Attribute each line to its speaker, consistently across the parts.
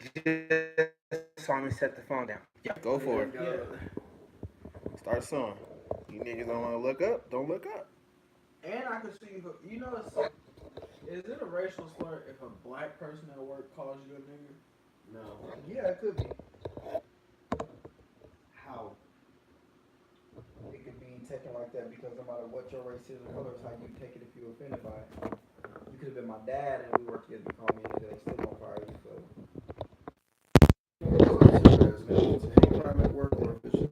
Speaker 1: just saw me set the phone down.
Speaker 2: Yeah, go for it. Yeah. Start song. You niggas don't want to look up? Don't look up.
Speaker 3: And I can see, you know, is it a racial slur if a black person at work calls you a nigga?
Speaker 4: No.
Speaker 1: Yeah, it could be.
Speaker 4: How?
Speaker 1: It could be taken like that because no matter what your race is or color, it's how you take it if you're offended by it. You could have been my dad and we worked together. You call me a nigga, they still gonna fire you. So. Hate crime at work or official.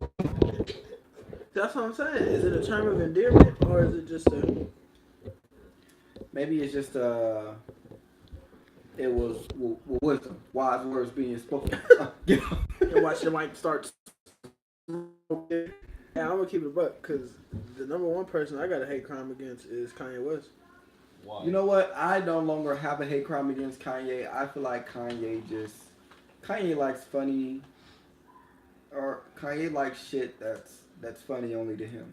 Speaker 3: That's what I'm saying. Is it a term of endearment or is it just a?
Speaker 1: Maybe it's just it was wisdom, wise words being spoken.
Speaker 3: And watch your mic start. Yeah, I'm gonna keep it a buck because the number one person I got a hate crime against is Kanye West.
Speaker 1: Why? You know what? I no longer have a hate crime against Kanye. I feel like Kanye likes funny, or Kanye likes shit that's funny only to him.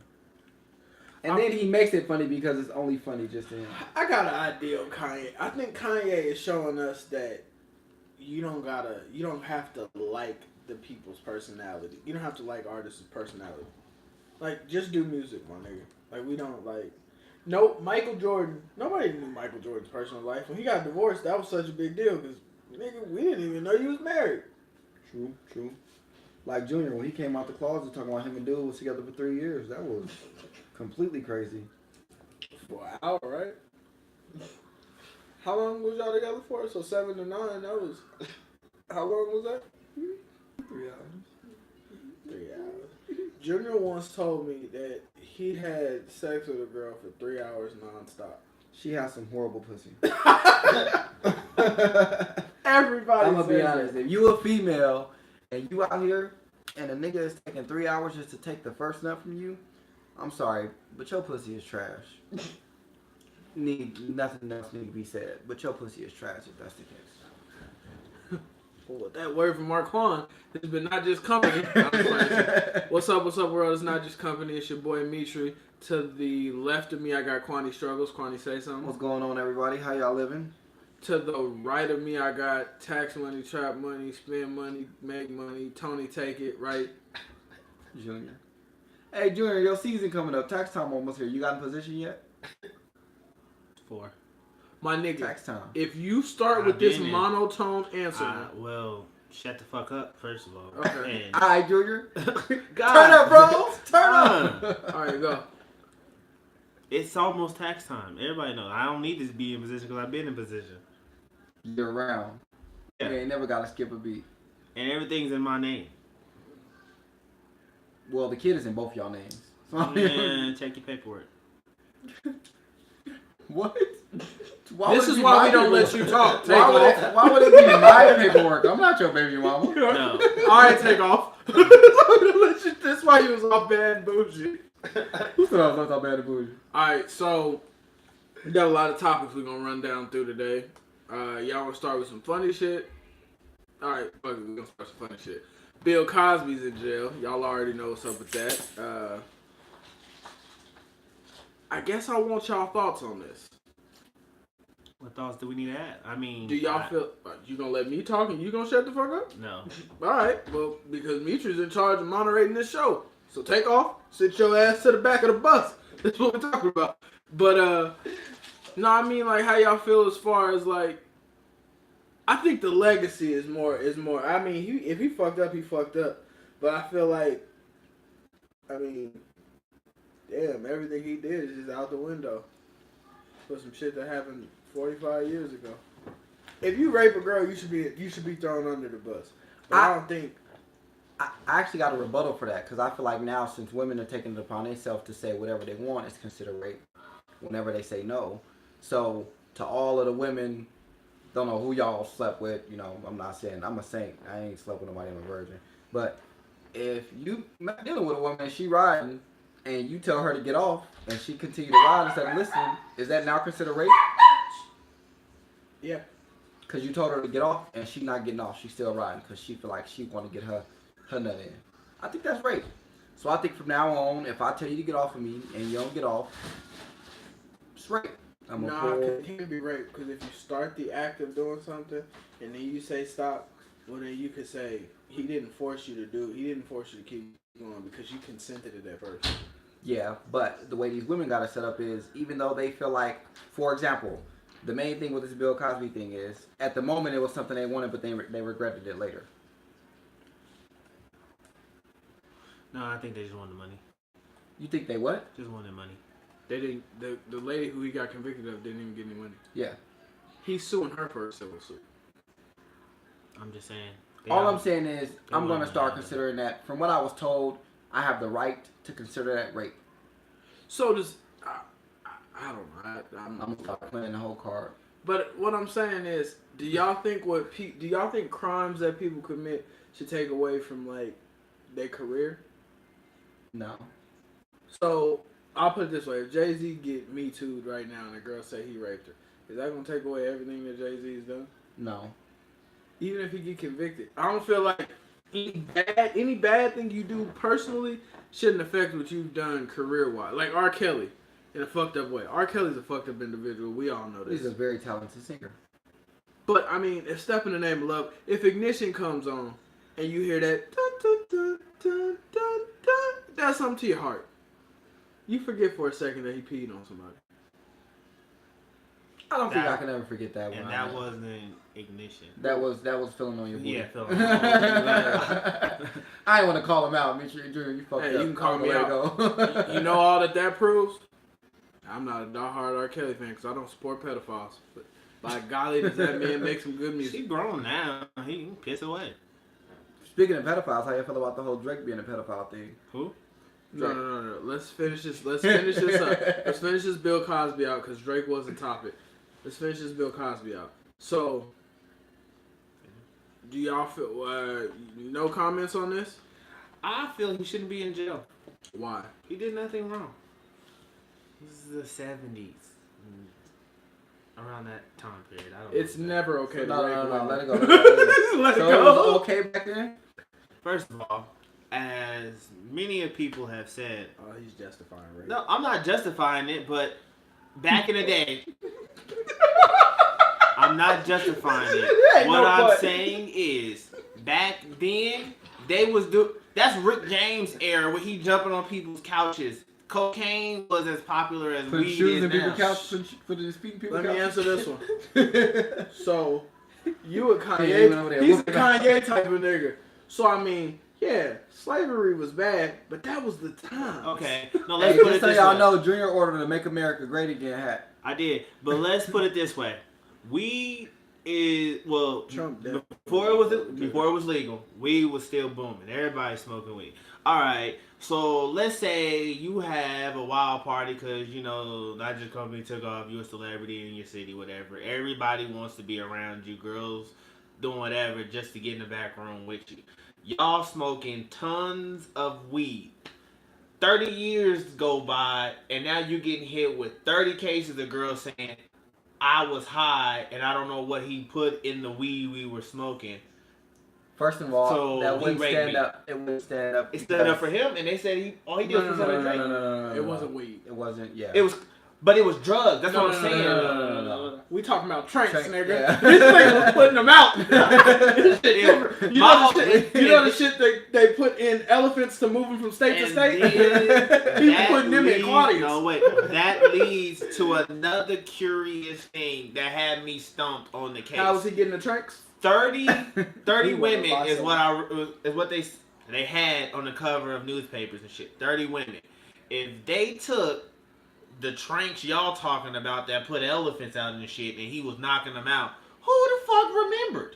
Speaker 1: And then he makes it funny because it's only funny just to him.
Speaker 3: I got an idea of Kanye. I think Kanye is showing us that you don't have to like the people's personality. You don't have to like artists' personality. Like, just do music, my nigga. Like, we don't like. No, Michael Jordan. Nobody knew Michael Jordan's personal life. When he got divorced, that was such a big deal because, nigga, we didn't even know he was married.
Speaker 1: True. Like Junior, when he came out the closet talking about him and Dude was together for 3 years, that was completely crazy.
Speaker 3: For an hour, right? How long was y'all together for? So 7 to 9. That was. How long was that?
Speaker 1: 3 hours.
Speaker 3: 3 hours. Junior once told me that he had sex with a girl for 3 hours nonstop.
Speaker 1: She has some horrible pussy.
Speaker 3: Everybody.
Speaker 1: I'm gonna be honest. If you a female and you out here and a nigga is taking 3 hours just to take the first nut from you, I'm sorry, but your pussy is trash. Nothing else need to be said, but your pussy is trash if that's the case.
Speaker 3: Well, that word from Marquand has been Not Just Company. What's up, world? It's Not Just Company. It's your boy Mitri. To the left of me, I got Kwani Struggles. Kwani, say something.
Speaker 1: What's going on, everybody? How y'all living?
Speaker 3: To the right of me, I got Tax Money, Trap Money, Spend Money, Make Money, Tony Take It, right?
Speaker 1: Junior. Hey, Junior, your season coming up. Tax time almost here. You got in position yet?
Speaker 4: 4.
Speaker 3: My nigga,
Speaker 1: tax time.
Speaker 3: If you start with this monotone answer,
Speaker 4: well, shut the fuck up, first of all.
Speaker 3: Okay.
Speaker 1: All right, Junior. Turn up, bro. Turn up.
Speaker 3: All right, go.
Speaker 4: It's almost tax time. Everybody knows. I don't need to be in position because I've been in position.
Speaker 1: You're around. Yeah. You ain't never got to skip a beat.
Speaker 4: And everything's in my name.
Speaker 1: Well, the kid is in both y'all names.
Speaker 4: Man, check your paperwork.
Speaker 1: What?
Speaker 3: This is why we don't let you talk.
Speaker 1: Why would it be my paperwork? I'm not your baby mama.
Speaker 4: No.
Speaker 3: All right, take off. That's why you was all bad and bougie.
Speaker 1: Who said I was all bad and bougie?
Speaker 3: All right, so we got a lot of topics we're gonna run down through today. Y'all wanna start with some funny shit? All right, fuck it, we're gonna start some funny shit. Bill Cosby's in jail. Y'all already know what's up with that. I guess I want y'all thoughts on this.
Speaker 4: What thoughts do we need to add? I mean...
Speaker 3: Do y'all feel... you gonna let me talk and you gonna shut the fuck up?
Speaker 4: No.
Speaker 3: Alright, well, because Mitri's in charge of moderating this show. So take off, sit your ass to the back of the bus. That's what we're talking about. But, no, I mean, like, how y'all feel as far as, like... I think the legacy is more... I mean, if he fucked up, he fucked up. But I feel like... I mean... Damn, everything he did is just out the window. For some shit that happened 45 years ago. If you rape a girl, you should be thrown under the bus. But I don't think...
Speaker 1: I actually got a rebuttal for that, because I feel like now, since women are taking it upon themselves to say whatever they want, it's considered rape whenever they say no. So, to all of the women, don't know who y'all slept with, you know, I'm not saying, I'm a saint, I ain't slept with nobody, I'm a virgin. But, if you not dealing with a woman and she riding, and you tell her to get off, and she continue to ride instead of listening, is that now considered rape?
Speaker 3: Yeah.
Speaker 1: Because you told her to get off, and she's not getting off. She's still riding because she feel like she want to get her nut in. I think that's rape. So I think from now on, if I tell you to get off of me, and you don't get off, it's rape.
Speaker 3: Nah, it can't be rape. Because if you start the act of doing something, and then you say stop, Well, then you could say he didn't force you to keep going because you consented to that first.
Speaker 1: Yeah, but the way these women got it set up is, even though they feel like, for example, the main thing with this Bill Cosby thing is, at the moment it was something they wanted, but they regretted it later.
Speaker 4: No, I think they just wanted the money.
Speaker 1: You think they what?
Speaker 4: Just wanted money.
Speaker 3: They didn't. The lady who he got convicted of didn't even get any money.
Speaker 1: Yeah.
Speaker 3: He's suing her for a civil suit.
Speaker 4: I'm just saying.
Speaker 1: All I'm saying is, I'm going to
Speaker 4: want
Speaker 1: start
Speaker 4: money.
Speaker 1: considering that. From what I was told, I have the right to consider that rape.
Speaker 3: So does I don't know.
Speaker 1: I'm going to start playing the whole card.
Speaker 3: But what I'm saying is, do y'all think crimes that people commit should take away from like their career?
Speaker 1: No.
Speaker 3: So I'll put it this way: if Jay-Z get Me Too'd right now and a girl say he raped her, is that gonna take away everything that Jay-Z's done?
Speaker 1: No.
Speaker 3: Even if he get convicted, I don't feel like any bad thing you do personally shouldn't affect what you've done career-wise. Like R. Kelly, in a fucked up way. R. Kelly's a fucked up individual. We all know this.
Speaker 1: He's a very talented singer.
Speaker 3: But I mean, if Step in the Name of Love, if Ignition comes on and you hear that, dun, dun, dun, dun, dun, dun, that's something to your heart. You forget for a second that he peed on somebody.
Speaker 1: I don't think I can ever forget that one.
Speaker 4: And that wasn't Ignition.
Speaker 1: That was Feeling on Your Booty.
Speaker 4: Yeah, Feeling on Your Booty.
Speaker 1: I didn't want to call him out. Mitch, you fucked up.
Speaker 3: You can call me out. You know all that proves? I'm not a diehard R. Kelly fan because I don't support pedophiles. But by golly, does that man make some good music?
Speaker 4: She grown now. He can piss away.
Speaker 1: Speaking of pedophiles, how you feel about the whole Drake being a pedophile thing?
Speaker 4: Who?
Speaker 3: No. Let's finish this. Let's finish this up. Let's finish this Bill Cosby out because Drake was the topic. Let's finish this Bill Cosby out. So, do y'all feel no comments on this?
Speaker 4: I feel he shouldn't be in jail.
Speaker 3: Why?
Speaker 4: He did nothing wrong. This is the 70s. Around that time period. I don't
Speaker 3: It's
Speaker 4: know.
Speaker 3: never okay to
Speaker 1: No,
Speaker 3: rape women.
Speaker 1: let it go. Let it go.
Speaker 3: Let it
Speaker 1: So
Speaker 3: go.
Speaker 1: it was okay back then?
Speaker 4: First of all, as many of people have said,
Speaker 3: Oh, he's justifying rape.
Speaker 4: no, I'm not justifying it, but back in the day, I'm not justifying it. What I'm saying is, back then, they was that's Rick James era where he jumping on people's couches. Cocaine was as popular as
Speaker 1: Put
Speaker 4: weed
Speaker 1: shoes
Speaker 4: is
Speaker 1: in people's
Speaker 4: now.
Speaker 1: couches. Put his feet in people's
Speaker 3: Let me
Speaker 1: couches.
Speaker 3: answer this one. So, you a Kanye? He's a Kanye type of nigga. So I mean, yeah, slavery was bad, but that was the time.
Speaker 4: Okay, no,
Speaker 1: Hey,
Speaker 4: let's put
Speaker 1: just
Speaker 4: it
Speaker 1: so
Speaker 4: this
Speaker 1: y'all
Speaker 4: way.
Speaker 1: know, Junior ordered a Make America Great Again hat.
Speaker 4: I did, but let's put it this way: weed is
Speaker 3: Trump
Speaker 4: before it was legal. Weed was still booming. Everybody smoking weed. All right, so let's say you have a wild party because not just company took off. You're a celebrity in your city, whatever. Everybody wants to be around you. Girls doing whatever just to get in the back room with you. Y'all smoking tons of weed. 30 years go by, and now you're getting hit with 30 cases of girls saying, I was high, and I don't know what he put in the weed we were smoking.
Speaker 1: First of all,
Speaker 4: So
Speaker 1: that
Speaker 4: he
Speaker 1: wouldn't
Speaker 4: raped
Speaker 1: stand
Speaker 4: me.
Speaker 1: up. It wouldn't stand up.
Speaker 4: It stood up for him, and they said all he did was put on a drink.
Speaker 1: No.
Speaker 3: It wasn't weed.
Speaker 1: It wasn't, yeah.
Speaker 4: But it was drugs. That's what I'm saying.
Speaker 1: No.
Speaker 3: We talking about tranks,
Speaker 1: Trank,
Speaker 3: nigga.
Speaker 1: yeah.
Speaker 3: This nigga was putting them out. You know the shit they put in elephants to move them from state to
Speaker 4: And
Speaker 3: state?
Speaker 4: then
Speaker 3: He was
Speaker 4: that
Speaker 3: putting them in
Speaker 4: leads-
Speaker 3: Claudius.
Speaker 4: No, wait. That leads to another curious thing that had me stumped on the case.
Speaker 3: How was he getting the tranks?
Speaker 4: 30
Speaker 1: He
Speaker 4: women
Speaker 1: wasn't
Speaker 4: is what they had on the cover of newspapers and shit. 30 women. If they took the tranks y'all talking about that put elephants out and shit and he was knocking them out, who the fuck remembered?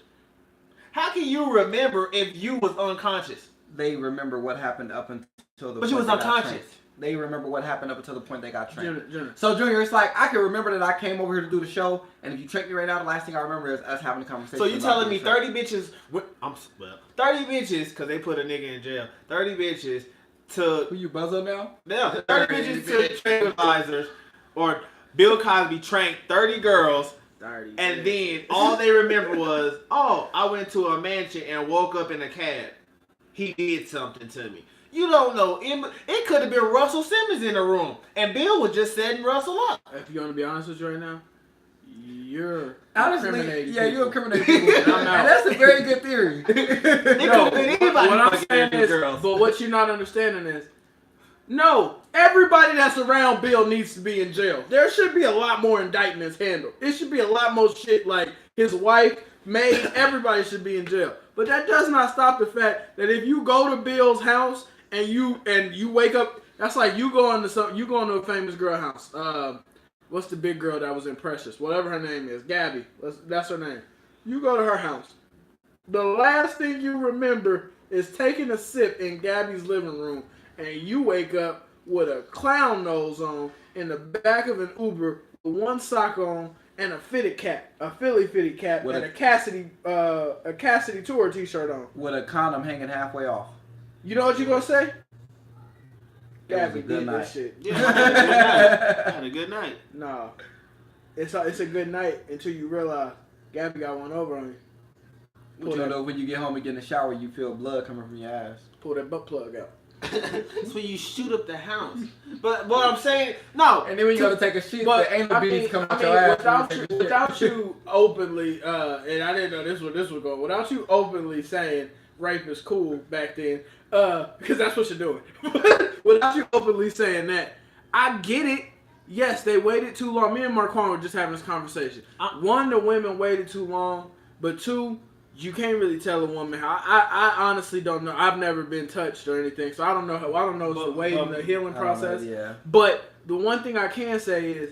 Speaker 4: How can you remember if you was unconscious?
Speaker 1: They remember what happened up until the
Speaker 4: But you was
Speaker 1: point they got
Speaker 4: unconscious.
Speaker 1: trained. They remember what happened up until the point they got trained.
Speaker 3: Junior.
Speaker 1: So, Junior, it's like, I can remember that I came over here to do the show, and if you trick me right now, the last thing I remember is us having a conversation.
Speaker 4: So you
Speaker 1: about
Speaker 4: telling
Speaker 1: the
Speaker 4: me
Speaker 1: show.
Speaker 4: 30 bitches, 30 bitches, because they put a nigga in jail, 30 bitches
Speaker 1: Who
Speaker 4: to,
Speaker 1: you buzz on now?
Speaker 4: no, 30 bitches to tranquilizers, or Bill Cosby tranked 30 girls,
Speaker 3: 30.
Speaker 4: and then all they remember was, oh, I went to a mansion and woke up in a cab. He did something to me. You don't know. It could have been Russell Simmons in the room, and Bill was just setting Russell up.
Speaker 3: If you want to be honest with you right now, You're
Speaker 1: Honestly,
Speaker 3: incriminating
Speaker 1: yeah,
Speaker 3: people.
Speaker 1: you incriminate people, and that's a very good theory.
Speaker 3: No, what I'm saying is, but what you're not understanding is, no, everybody that's around Bill needs to be in jail. There should be a lot more indictments handled. It should be a lot more shit like his wife, maid, everybody should be in jail. But that does not stop the fact that if you go to Bill's house and you wake up, that's like you going to a famous girl house. What's the big girl that was in Precious? Whatever her name is, Gabby. That's her name. You go to her house. The last thing you remember is taking a sip in Gabby's living room, and you wake up with a clown nose on in the back of an Uber with one sock on and a fitted cap, a Philly fitted cap, with and a Cassidy Tour t-shirt on.
Speaker 1: With a condom hanging halfway off.
Speaker 3: You know what you gonna say?
Speaker 1: Gabby did
Speaker 3: that shit.
Speaker 4: Yeah, I had a good night.
Speaker 3: Nah. It's a good night until you realize Gabby got one over on you.
Speaker 1: But you know when you get home and get in the shower, you feel blood coming from your ass.
Speaker 3: Pull that butt plug out.
Speaker 4: That's when you shoot up the house. But what I'm saying, no.
Speaker 1: And then when you go to take a shit, the anal beads come out your ass.
Speaker 3: Without you openly, and I didn't know this was going. Without you openly saying rape is cool back then, because that's what you're doing. Without you openly saying that, I get it. Yes, they waited too long. Me and Marquand were just having this conversation. One, the women waited too long, but two, you can't really tell a woman how. I honestly don't know. I've never been touched or anything, so I don't know how. I don't know the waiting, the healing process.
Speaker 1: Yeah.
Speaker 3: But the one thing I can say is,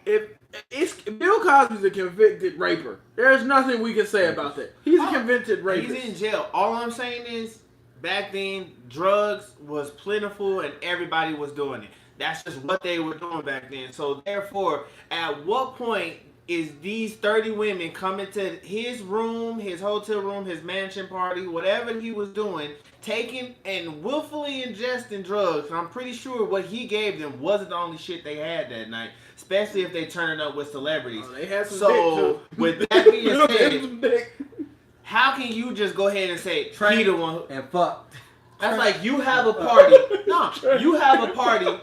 Speaker 3: if Bill Cosby's a convicted raper, there's nothing we can say about that. He's a convicted rapist.
Speaker 4: He's in jail. All I'm saying is, back then, drugs was plentiful and everybody was doing it. That's just what they were doing back then. So therefore, at what point is these 30 women coming to his room, his hotel room, his mansion party, whatever he was doing, taking and willfully ingesting drugs? I'm pretty sure what he gave them wasn't the only shit they had that night, especially if they turning up with celebrities.
Speaker 3: They had some dick too.
Speaker 4: With that being said, how can you just go ahead and say he the one
Speaker 1: and fuck?
Speaker 4: That's like you have a party. No, you have a party.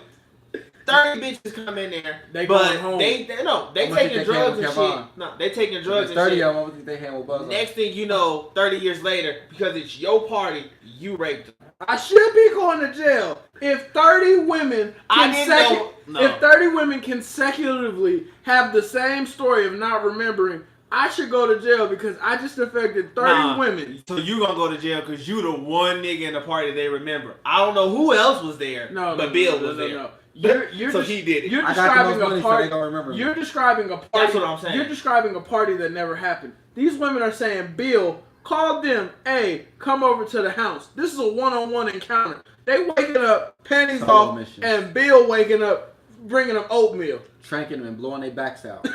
Speaker 4: 30 bitches come in there,
Speaker 3: they
Speaker 4: but
Speaker 3: home.
Speaker 4: they taking drugs and shit. No, they taking drugs and
Speaker 1: 30
Speaker 4: shit.
Speaker 1: 30 of them, they hand with buzz.
Speaker 4: Next thing you know, 30 years later, because it's your party, you raped them.
Speaker 3: I should be going to jail if 30 women if 30 women consecutively have the same story of not remembering. I should go to jail because I just affected 30 women.
Speaker 4: So you gonna go to jail because you the one nigga in the party they remember. I don't know who else was there, but Bill was there.
Speaker 3: No. You're
Speaker 4: so he did it.
Speaker 3: You're describing a party.
Speaker 1: So
Speaker 3: you're describing a party.
Speaker 4: That's what I'm saying.
Speaker 3: You're describing a party that never happened. These women are saying Bill called them, hey, come over to the house. This is a one-on-one encounter. They waking up, panties off, and Bill waking up, bringing them oatmeal.
Speaker 1: Tranking them and blowing their backs out.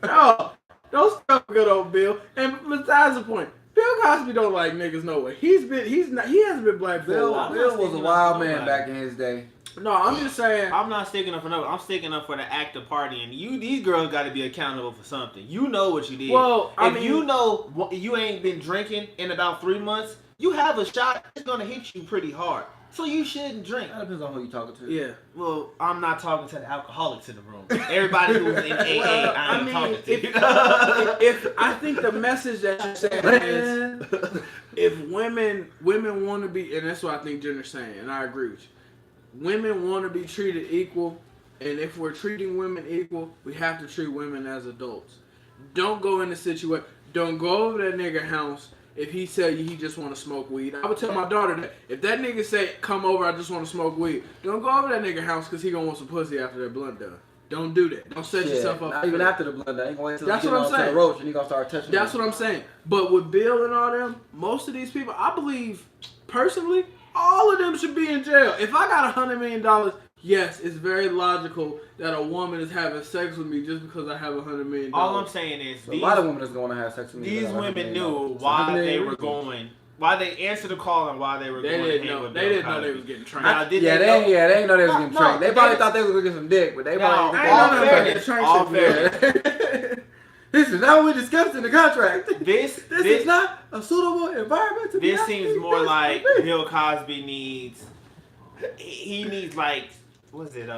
Speaker 3: No, don't stuff good old Bill. And besides the point, Bill Cosby don't like niggas no way. He hasn't been black for a while.
Speaker 1: Bill was a wild man back in his day.
Speaker 3: No, I'm just saying.
Speaker 4: I'm not sticking up for nobody. I'm sticking up for the act of partying. These girls got to be accountable for something. You know what you did.
Speaker 3: Well,
Speaker 4: if you know you ain't been drinking in about 3 months, you have a shot. It's gonna hit you pretty hard. So you shouldn't drink.
Speaker 1: That depends on who you talking to.
Speaker 3: Yeah.
Speaker 4: Well, I'm not talking to the alcoholics in the room. Everybody who's in AA, I'm talking to.
Speaker 3: If I think the message that you're saying is, if women want to be, and that's what I think Jenner's saying, and I agree with you. Women want to be treated equal, and if we're treating women equal, we have to treat women as adults. Don't go in the situation. Don't go over that nigga house if he tell you he just want to smoke weed. I would tell my daughter that if that nigga say, come over, I just want to smoke weed, don't go over that nigga house because he gonna want some pussy after that blunt done. Don't do that. Don't set yourself up.
Speaker 1: Not even after the blunt done. Ain't gonna wait till
Speaker 3: that's
Speaker 1: you
Speaker 3: what
Speaker 1: get
Speaker 3: I'm
Speaker 1: on
Speaker 3: saying.
Speaker 1: to the roach and you gonna start touching.
Speaker 3: That's what I'm saying. But with Bill and all them, most of these people, I believe, personally, all of them should be in jail. If I got $100 million, yes, it's very logical that a woman is having sex with me just because I have $100 million.
Speaker 4: All I'm saying is,
Speaker 1: a lot of women is going to have sex with me.
Speaker 4: These women knew why they were going, why they answered the call and why they were going.
Speaker 3: They didn't know they was getting trained.
Speaker 1: They didn't know they was getting trained. They probably thought they was going to get some dick, but they probably
Speaker 3: didn't know
Speaker 1: all fair. This is not what we discussed in the contract. This is not a suitable environment to be.
Speaker 4: This seems more like Bill Cosby needs. He needs like, what's it?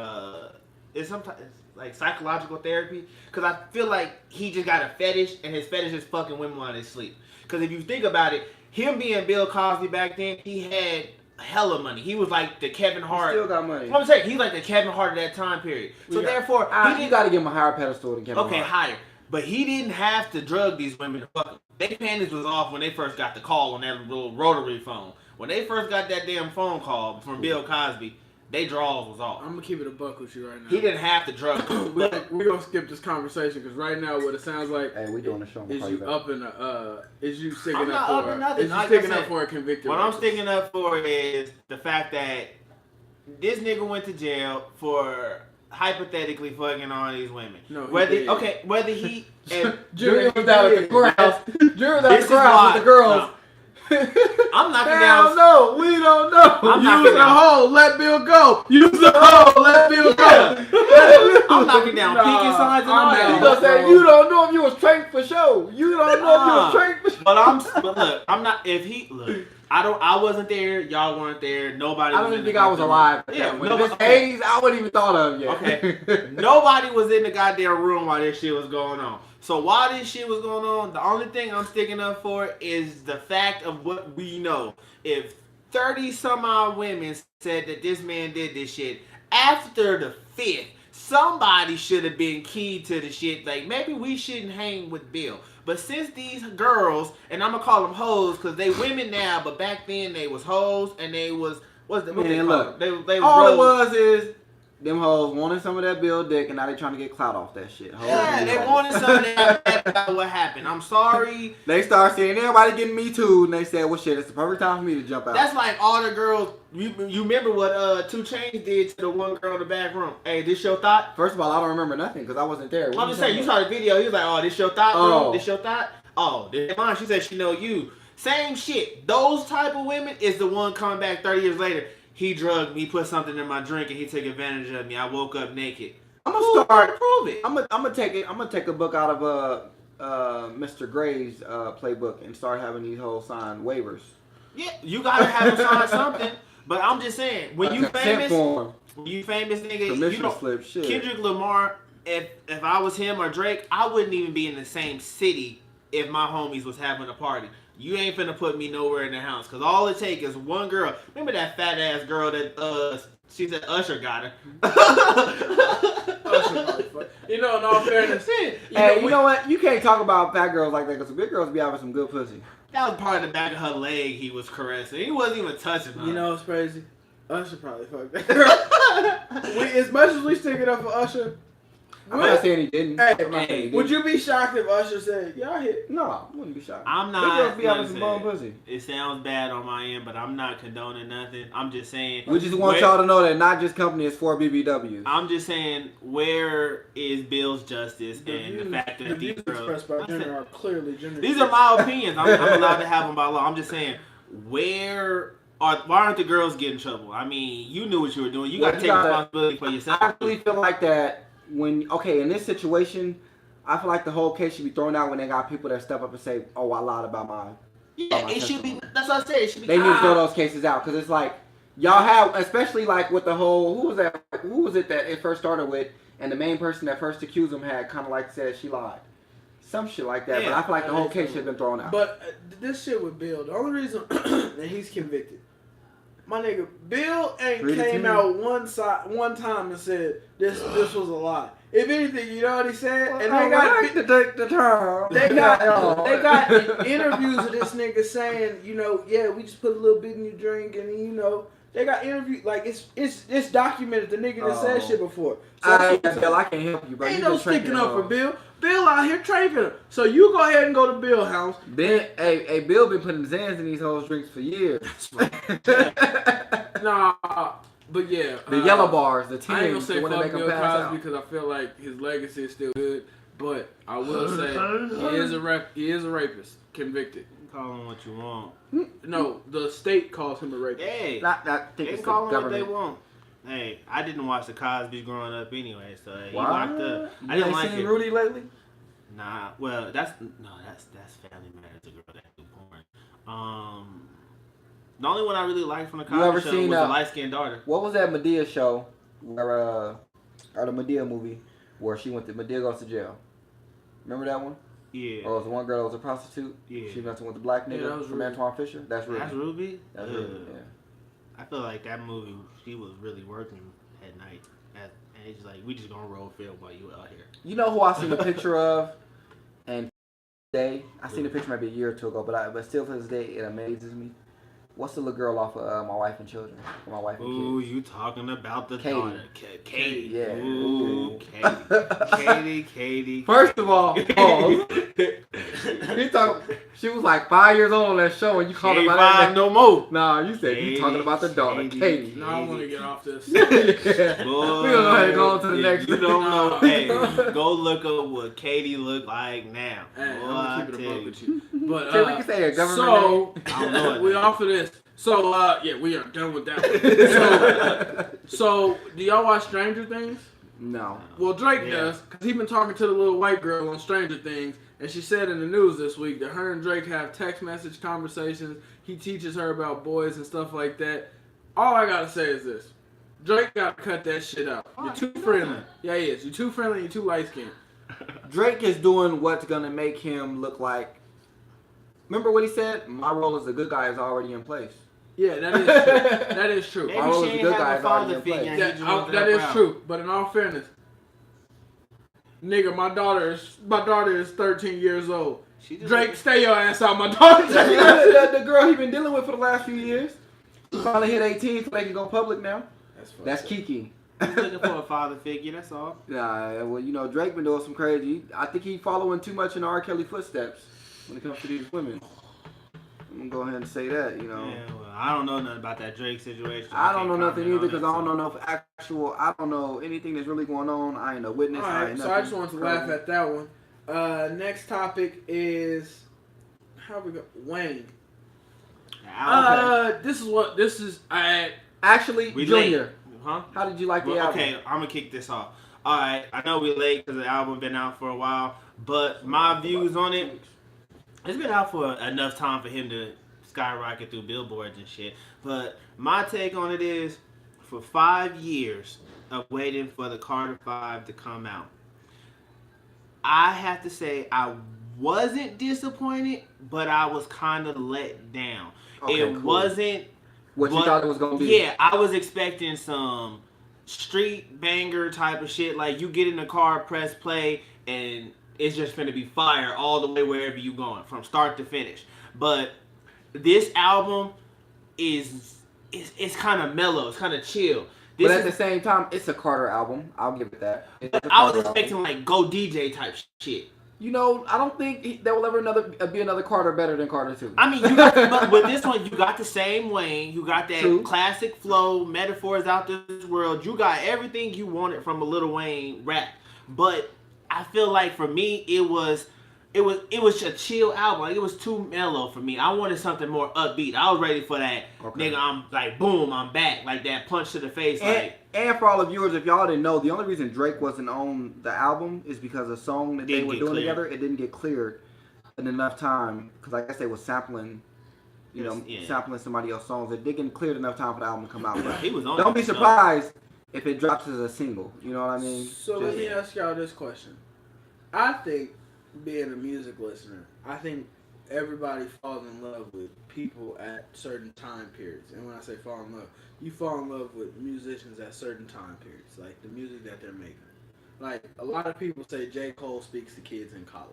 Speaker 4: It's sometimes like psychological therapy, because I feel like he just got a fetish, and his fetish is fucking women while they sleep. Because if you think about it, him being Bill Cosby back then, he had hella money. He was like the Kevin Hart.
Speaker 1: He still got money.
Speaker 4: What I'm saying, he's like the Kevin Hart of that time period. So therefore,
Speaker 1: you got to give him a higher pedestal than Kevin Hart.
Speaker 4: Okay, higher. But he didn't have to drug these women to fuck them. Their panties was off when they first got the call on that little rotary phone. When they first got that damn phone call from Bill Cosby, they draws was off.
Speaker 3: I'm gonna keep it a buck with you right now.
Speaker 4: He didn't have to drug them.
Speaker 3: We're gonna skip this conversation because right now what it sounds like
Speaker 1: Hey, we doing a show.
Speaker 3: is you up in is you sticking
Speaker 4: I'm not
Speaker 3: up
Speaker 4: up
Speaker 3: for
Speaker 4: in nothing.
Speaker 3: is you
Speaker 4: Like
Speaker 3: sticking
Speaker 4: I
Speaker 3: up
Speaker 4: said,
Speaker 3: for a convicted
Speaker 4: What I'm
Speaker 3: rapist.
Speaker 4: sticking up for is the fact that this nigga went to jail for hypothetically fucking all these women.
Speaker 3: No,
Speaker 4: whether he and
Speaker 1: Jury was down at the courthouse. Jury was at
Speaker 4: This
Speaker 1: the
Speaker 4: is
Speaker 1: courthouse
Speaker 4: why-
Speaker 1: with the girls.
Speaker 4: I'm knocking
Speaker 3: Hell
Speaker 4: down.
Speaker 3: no, we don't know.
Speaker 4: I'm knocking
Speaker 3: Use the
Speaker 4: down.
Speaker 3: hole, let Bill go. Use the hole, let Bill go.
Speaker 4: I'm knocking down pinky signs and all
Speaker 3: I'm
Speaker 4: that.
Speaker 1: You gonna say you don't know if you was trained for show. You don't know if you was trained for show.
Speaker 4: But look, I'm not. If he look, I wasn't there. Y'all weren't there. Nobody.
Speaker 1: I don't
Speaker 4: was
Speaker 1: even
Speaker 4: in
Speaker 1: think
Speaker 4: the
Speaker 1: I was
Speaker 4: goddamn
Speaker 1: alive.
Speaker 4: room. Yeah,
Speaker 1: When
Speaker 4: nobody,
Speaker 1: this 80s, I wouldn't even thought of yet.
Speaker 4: Okay. Nobody was in the goddamn room while this shit was going on. So while this shit was going on, the only thing I'm sticking up for is the fact of what we know. If 30 some odd women said that this man did this shit, after the 5th, somebody should have been keyed to the shit. Like, maybe we shouldn't hang with Bill. But since these girls, and I'm gonna call them hoes because they women now, but back then they was hoes and they was what
Speaker 1: Man,
Speaker 4: they
Speaker 1: look,
Speaker 4: they
Speaker 1: all it
Speaker 4: rose.
Speaker 1: was is them hoes wanted some of that Bill dick, and now they trying to get clout off that shit. Hoes
Speaker 4: Yeah,
Speaker 1: and
Speaker 4: they
Speaker 1: hoes.
Speaker 4: wanted something about what happened. I'm sorry.
Speaker 1: They start seeing everybody getting me too, and they said, "Well, shit, it's the perfect time for me to jump out."
Speaker 4: That's like all the girls. You remember what 2 Chainz did to the one girl in the back room? Hey, this your thought?
Speaker 1: First of all, I don't remember nothing because I wasn't there. What
Speaker 4: I'm just saying, you saw the video. He was like, "Oh, this your thought, bro?
Speaker 1: Oh.
Speaker 4: This your thought? Oh, this mine." She said she know you. Same shit. Those type of women is the one coming back 30 years later. He drugged me, put something in my drink, and he took advantage of me. I woke up naked.
Speaker 1: I'm gonna start.
Speaker 4: Prove it.
Speaker 1: I'm gonna take it. I'm gonna take a book out of Mr. Gray's playbook and start having these whole signed waivers.
Speaker 4: Yeah, you gotta have him sign something. But I'm just saying, when you
Speaker 1: Consent
Speaker 4: famous,
Speaker 1: form,
Speaker 4: nigga, you
Speaker 1: permission
Speaker 4: don't.
Speaker 1: slip, shit.
Speaker 4: Kendrick Lamar, if I was him or Drake, I wouldn't even be in the same city if my homies was having a party. You ain't finna put me nowhere in the house, cause all it take is one girl. Remember that fat ass girl that she said Usher got her.
Speaker 3: You know, in all fairness,
Speaker 1: You know what? You can't talk about fat girls like that because big girls be having some good pussy.
Speaker 4: That was part of the back of her leg he was caressing. He wasn't even touching her.
Speaker 3: you know what's crazy? Usher probably fucked that girl. As much as we stick it up for Usher,
Speaker 1: I'm not saying he didn't.
Speaker 3: Hey,
Speaker 1: I'm not saying he
Speaker 3: would
Speaker 1: didn't.
Speaker 3: you be shocked if Usher said, "Y'all hit"?
Speaker 1: No, I wouldn't be shocked.
Speaker 4: I'm
Speaker 1: Big girls
Speaker 4: not.
Speaker 1: be having some bum pussy.
Speaker 4: It sounds bad on my end, but I'm not condoning nothing. I'm just saying.
Speaker 1: We just want y'all to know that not just company is for BBWs.
Speaker 4: I'm just saying, where is Bill's justice and the fact
Speaker 3: the
Speaker 4: that these
Speaker 3: views
Speaker 4: girls?
Speaker 3: expressed by gender are clearly gender.
Speaker 4: These are my opinions. I'm allowed to have them by law. I'm just saying, why aren't the girls getting in trouble? I mean, you knew what you were doing. You got to take responsibility for yourself.
Speaker 1: I really feel like that in this situation, I feel like the whole case should be thrown out when they got people that step up and say, "Oh, I lied about mine."
Speaker 4: Yeah, it should be. That's what I said. It should be.
Speaker 1: They need to throw those cases out because it's like y'all have, especially like with the whole who was it that it first started with, and the main person that first accused him had kind of like said she lied, some shit like that.
Speaker 4: Yeah,
Speaker 1: but I feel like the whole case should have been thrown out.
Speaker 3: But this shit with Bill, the only reason that he's convicted, my nigga, Bill ain't came out one time and said this was a lie. If anything, you know what he said, and they got
Speaker 1: the term.
Speaker 3: they got interviews of this nigga saying, you know, yeah, we just put a little bit in your drink, and you know, they got interviews like it's documented. The nigga that said shit before. So
Speaker 1: Bill, I can't help you, bro.
Speaker 3: ain't
Speaker 1: You
Speaker 3: no
Speaker 1: just drinking
Speaker 3: sticking up for
Speaker 1: alone.
Speaker 3: Bill. Bill out here drinking her. So you go ahead and go to Bill's house.
Speaker 1: Bill been putting Zans in these hoes drinks for years.
Speaker 3: Nah, but yeah.
Speaker 1: The yellow bars, the
Speaker 3: I ain't gonna
Speaker 1: teams,
Speaker 3: say
Speaker 1: the one that
Speaker 3: fuck
Speaker 1: make them
Speaker 3: Bill
Speaker 1: pass
Speaker 3: Cosby
Speaker 1: out.
Speaker 3: because I feel like his legacy is still good. But I will say he is a rapist, convicted.
Speaker 4: Call them what you want.
Speaker 3: No, the state calls him a rapist.
Speaker 4: Hey,
Speaker 1: Not think
Speaker 4: they
Speaker 1: it's
Speaker 4: can
Speaker 1: the
Speaker 4: call them what they
Speaker 1: government.
Speaker 4: want. Hey, I didn't watch the Cosby's growing up anyway, so he
Speaker 1: What?
Speaker 4: locked up.
Speaker 1: You
Speaker 4: I didn't
Speaker 1: ain't
Speaker 4: like
Speaker 1: seen
Speaker 4: it.
Speaker 1: Rudy lately?
Speaker 4: Nah, well, that's Family Matters, the girl that do porn. The only one I really liked from the
Speaker 1: You ever
Speaker 4: Cosby show
Speaker 1: seen,
Speaker 4: was the light skinned daughter.
Speaker 1: What was that Medea show, where, or the Medea movie, where she went to Madea goes to jail. Remember that one?
Speaker 4: Yeah.
Speaker 1: Or it was the one girl that was a prostitute?
Speaker 4: Yeah.
Speaker 1: She messing with the black
Speaker 3: Yeah,
Speaker 1: nigga
Speaker 3: that was
Speaker 1: from
Speaker 3: Ruby.
Speaker 1: Antoine Fisher? That's Ruby.
Speaker 4: That's Ruby?
Speaker 1: That's Ruby, yeah.
Speaker 4: I feel like that movie, she was really working at night. And it's just like, we just gonna roll film while you out here.
Speaker 1: You know who I seen a picture of? And I seen a picture maybe a year or two ago, but still to this day, it amazes me. What's the little girl off of My Wife and Children? My Wife and
Speaker 4: Ooh,
Speaker 1: Kids.
Speaker 4: you talking about the
Speaker 1: Katie.
Speaker 4: daughter. Katie.
Speaker 1: Yeah.
Speaker 4: Ooh, Katie.
Speaker 1: First of all, pause. She was like 5 years old on that show, and you called her
Speaker 4: Ain't
Speaker 1: by that
Speaker 4: five
Speaker 1: name.
Speaker 4: no more.
Speaker 1: Nah, you said you talking about the daughter, Katie.
Speaker 3: No, I want to get off this.
Speaker 1: Yeah.
Speaker 4: Boy,
Speaker 1: We're gonna go ahead and go on to the
Speaker 4: if
Speaker 1: next
Speaker 4: you
Speaker 1: one.
Speaker 4: don't know, hey, go look up what Katie look like now.
Speaker 3: Hey,
Speaker 4: Boy,
Speaker 3: I'm gonna keep it a
Speaker 4: I
Speaker 3: buck with you. But
Speaker 1: Can we can say a government
Speaker 3: so
Speaker 1: name?
Speaker 4: I don't know it.
Speaker 3: we off of this. So yeah, we are done with that one. So do y'all watch Stranger Things?
Speaker 1: No.
Speaker 3: Well, Drake
Speaker 4: Yeah.
Speaker 3: does, because he's been talking to the little white girl on Stranger Things, and she said in the news this week that her and Drake have text message conversations. He teaches her about boys and stuff like that. All I gotta say is this. Drake gotta cut that shit out. You're too friendly. Yeah, he is. You're too friendly and you're too light-skinned.
Speaker 1: Drake is doing what's gonna make him look like. Remember what he said? My role as a good guy is already in place.
Speaker 3: Yeah, that is true. That is true.
Speaker 4: Maybe
Speaker 1: I was
Speaker 4: she
Speaker 1: a
Speaker 4: ain't
Speaker 1: good
Speaker 4: have
Speaker 1: guy
Speaker 4: a
Speaker 1: is already
Speaker 4: father
Speaker 1: in place.
Speaker 4: figure. and
Speaker 3: Yeah,
Speaker 4: he just wanted
Speaker 3: that
Speaker 4: her
Speaker 3: is
Speaker 4: proud.
Speaker 3: true. But in all fairness, nigga, my daughter is 13 years old.
Speaker 4: She just
Speaker 3: Drake, stay your ass out my daughter.
Speaker 1: the girl he been dealing with for the last few years. Finally hit 18 so they can go public now. That's Kiki.
Speaker 4: He's looking for a father figure, that's all.
Speaker 1: Nah, well, you know, Drake been doing some crazy. I think he following too much in R. Kelly footsteps when it comes to these women. I'm gonna go ahead and say that, you know.
Speaker 4: Yeah, well, I don't know nothing about that Drake situation.
Speaker 1: I don't know
Speaker 4: can't
Speaker 1: nothing
Speaker 4: comment
Speaker 1: either
Speaker 4: on
Speaker 1: because
Speaker 4: it,
Speaker 1: I don't
Speaker 4: so.
Speaker 1: know no I don't know anything that's really going on. I ain't a witness. I
Speaker 3: Alright,
Speaker 1: ain't
Speaker 3: so I just wanted to laugh at that one. Next topic is how we go Wayne. This is
Speaker 1: Actually,
Speaker 4: We
Speaker 1: Junior,
Speaker 4: late. Huh?
Speaker 1: how did you like the
Speaker 4: Well,
Speaker 1: album?
Speaker 4: okay, I'm gonna kick this off. All right, I know we late because the album been out for a while, but my views on it, it's been out for enough time for him to skyrocket through billboards and shit. But my take on it is, for 5 years of waiting for the Carter 5 to come out, I have to say I wasn't disappointed, but I was kind of let down.
Speaker 1: Okay,
Speaker 4: It
Speaker 1: cool.
Speaker 4: wasn't
Speaker 1: What you
Speaker 4: but,
Speaker 1: thought it was gonna be?
Speaker 4: Yeah, I was expecting some street banger type of shit. Like you get in the car, press play, and it's just gonna be fire all the way wherever you going from start to finish. But this album is it's kind of mellow. It's kind of chill. This
Speaker 1: But at
Speaker 4: is,
Speaker 1: the same time, it's a Carter album. I'll give it that. It's a
Speaker 4: I was
Speaker 1: Carter
Speaker 4: expecting
Speaker 1: album.
Speaker 4: like go DJ type shit.
Speaker 1: You know, I don't think there will ever be another Carter better than Carter 2.
Speaker 4: I mean, you got, but with this one, you got the same Wayne. You got that
Speaker 1: True.
Speaker 4: classic flow, metaphors out this world. You got everything you wanted from a Lil Wayne rap. But I feel like for me, it was a chill album. Like, it was too mellow for me. I wanted something more upbeat. I was ready for that.
Speaker 1: Okay.
Speaker 4: Nigga, I'm like, boom, I'm back. Like that punch to the face.
Speaker 1: And for all the viewers, if y'all didn't know, the only reason Drake wasn't on the album is because a song that they
Speaker 4: Didn't
Speaker 1: were
Speaker 4: get
Speaker 1: doing
Speaker 4: cleared.
Speaker 1: together, it didn't get cleared in enough time. Because I guess they was sampling,
Speaker 4: Yeah.
Speaker 1: sampling somebody else's songs. It didn't get cleared enough time for the album to come out. But
Speaker 4: He was on
Speaker 1: don't
Speaker 4: that
Speaker 1: be
Speaker 4: stuff.
Speaker 1: surprised if it drops as a single. You know what I mean?
Speaker 3: So let me ask y'all this question. I think, being a music listener, I think everybody falls in love with people at certain time periods. And when I say fall in love, you fall in love with musicians at certain time periods, like the music that they're making. Like, a lot of people say J. Cole speaks to kids in college.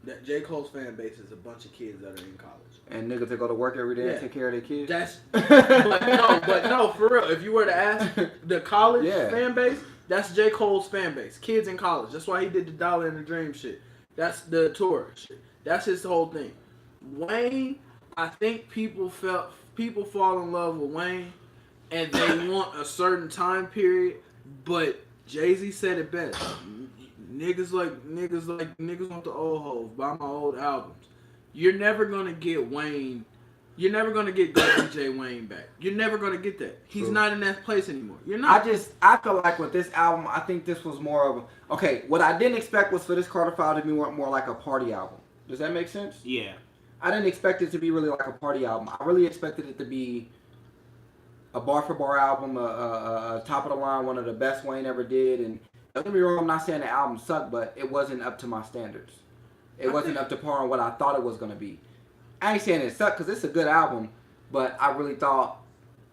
Speaker 3: That J. Cole's fan base is a bunch of kids that are in college.
Speaker 1: And niggas that go to work every day
Speaker 3: Yeah.
Speaker 1: and take care of their kids.
Speaker 3: That's but no, for real. If you were to ask the college
Speaker 1: Yeah.
Speaker 3: fan base, that's J. Cole's fan base. Kids in college. That's why he did the Dollar and the Dream shit. That's the tour shit. That's his whole thing. Wayne, I think people fall in love with Wayne, and they want a certain time period. But Jay-Z said it best. Niggas want the old hoes. Buy my old albums. You're never gonna get Wayne. You're never gonna get DJ Wayne back. You're never gonna get that. He's
Speaker 1: True.
Speaker 3: not in that place anymore. You're not.
Speaker 1: I feel like with this album, I think this was more of a, okay, what I didn't expect was for this Carter 5 to be more like a party album. Does that make sense?
Speaker 4: Yeah.
Speaker 1: I didn't expect it to be really like a party album. I really expected it to be a bar for bar album, a top of the line, one of the best Wayne ever did, and Don't get me wrong, I'm not saying the album sucked, but it wasn't up to my standards. It wasn't up to par on what I thought it was gonna be. I ain't saying it sucked because it's a good album, but I really thought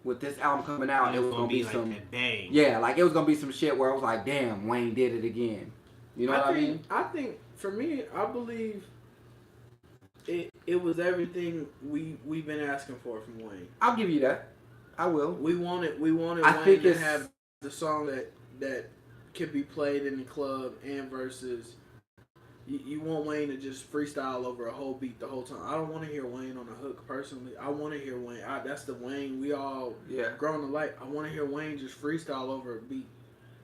Speaker 1: with this album coming out, it was gonna be
Speaker 4: like
Speaker 1: some
Speaker 4: that bang.
Speaker 1: Yeah, like it was gonna be some shit where I was like, damn, Wayne did it again. You know what I mean?
Speaker 3: I think for me, I believe it was everything we've been asking for from Wayne.
Speaker 1: I'll give you that. I will.
Speaker 3: We wanted
Speaker 1: I
Speaker 3: Wayne
Speaker 1: think
Speaker 3: to
Speaker 1: it's-
Speaker 3: have the song that could be played in the club and versus. You want Wayne to just freestyle over a whole beat the whole time. I don't want to hear Wayne on a hook personally. I want to hear Wayne. That's the Wayne we all grown to like. I want to hear Wayne just freestyle over a beat.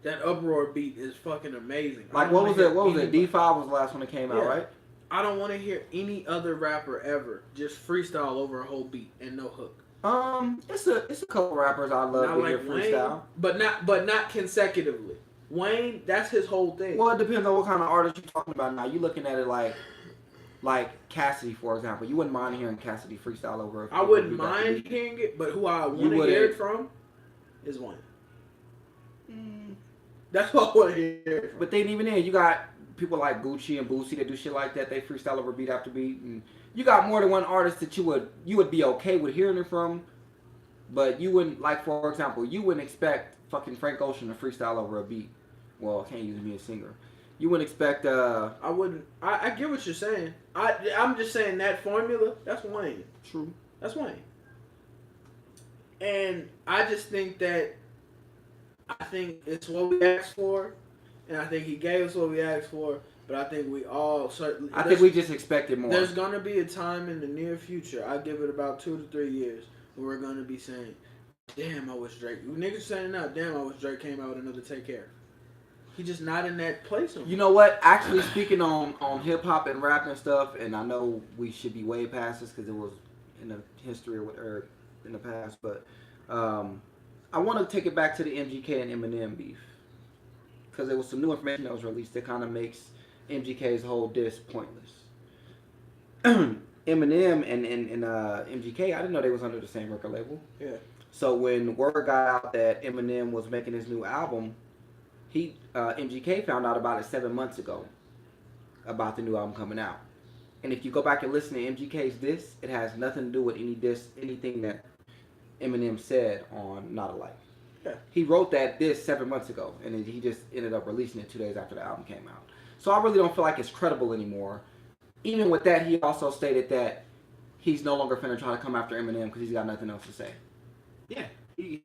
Speaker 3: That uproar beat is fucking amazing.
Speaker 1: Like what was it? What was it? D5 was the last one that came out, right?
Speaker 3: I don't want to hear any other rapper ever just freestyle over a whole beat and no hook.
Speaker 1: It's a couple rappers I love to hear freestyle,
Speaker 3: Wayne, but not consecutively. Wayne, that's his whole thing.
Speaker 1: Well, it depends on what kind of artist you're talking about. Now you looking at it like Cassidy, for example. You wouldn't mind hearing Cassidy freestyle over.
Speaker 3: I wouldn't mind hearing it, but who I want to hear it from is Wayne. That's what I want to hear.
Speaker 1: But then even then, you got people like Gucci and Boosie that do shit like that. They freestyle over beat after beat, and you got more than one artist that you would be okay with hearing it from. But you wouldn't, like for example, you wouldn't expect fucking Frank Ocean to freestyle over a beat. Well, I can't use me as a singer. You wouldn't expect.
Speaker 3: I wouldn't. I get what you're saying. I'm just saying that formula. That's Wayne.
Speaker 1: True.
Speaker 3: That's Wayne. And I just think that. I think it's what we asked for, and I think he gave us what we asked for. But I think we all certainly.
Speaker 1: I think we just expected more.
Speaker 3: There's gonna be a time in the near future. I give it about 2 to 3 years where we're gonna be saying, "Damn, I wish Drake." Niggas saying now, "Damn, I wish Drake came out with another Take Care." He's just not in that place anymore.
Speaker 1: You know what? Actually, speaking on hip hop and rap and stuff, and I know we should be way past this because it was in the history or in the past, but I want to take it back to the MGK and Eminem beef because there was some new information that was released that kind of makes MGK's whole diss pointless. Eminem and MGK, I didn't know they was under the same record label.
Speaker 3: Yeah.
Speaker 1: So when word got out that Eminem was making his new album, MGK found out about it 7 months ago, about the new album coming out. And if you go back and listen to MGK's diss, it has nothing to do with anything that Eminem said on Not Alike.
Speaker 3: Yeah.
Speaker 1: He wrote that diss 7 months ago, and then he just ended up releasing it 2 days after the album came out. So I really don't feel like it's credible anymore. Even with that, he also stated that he's no longer finna try to come after Eminem because he's got nothing else to say.
Speaker 4: Yeah.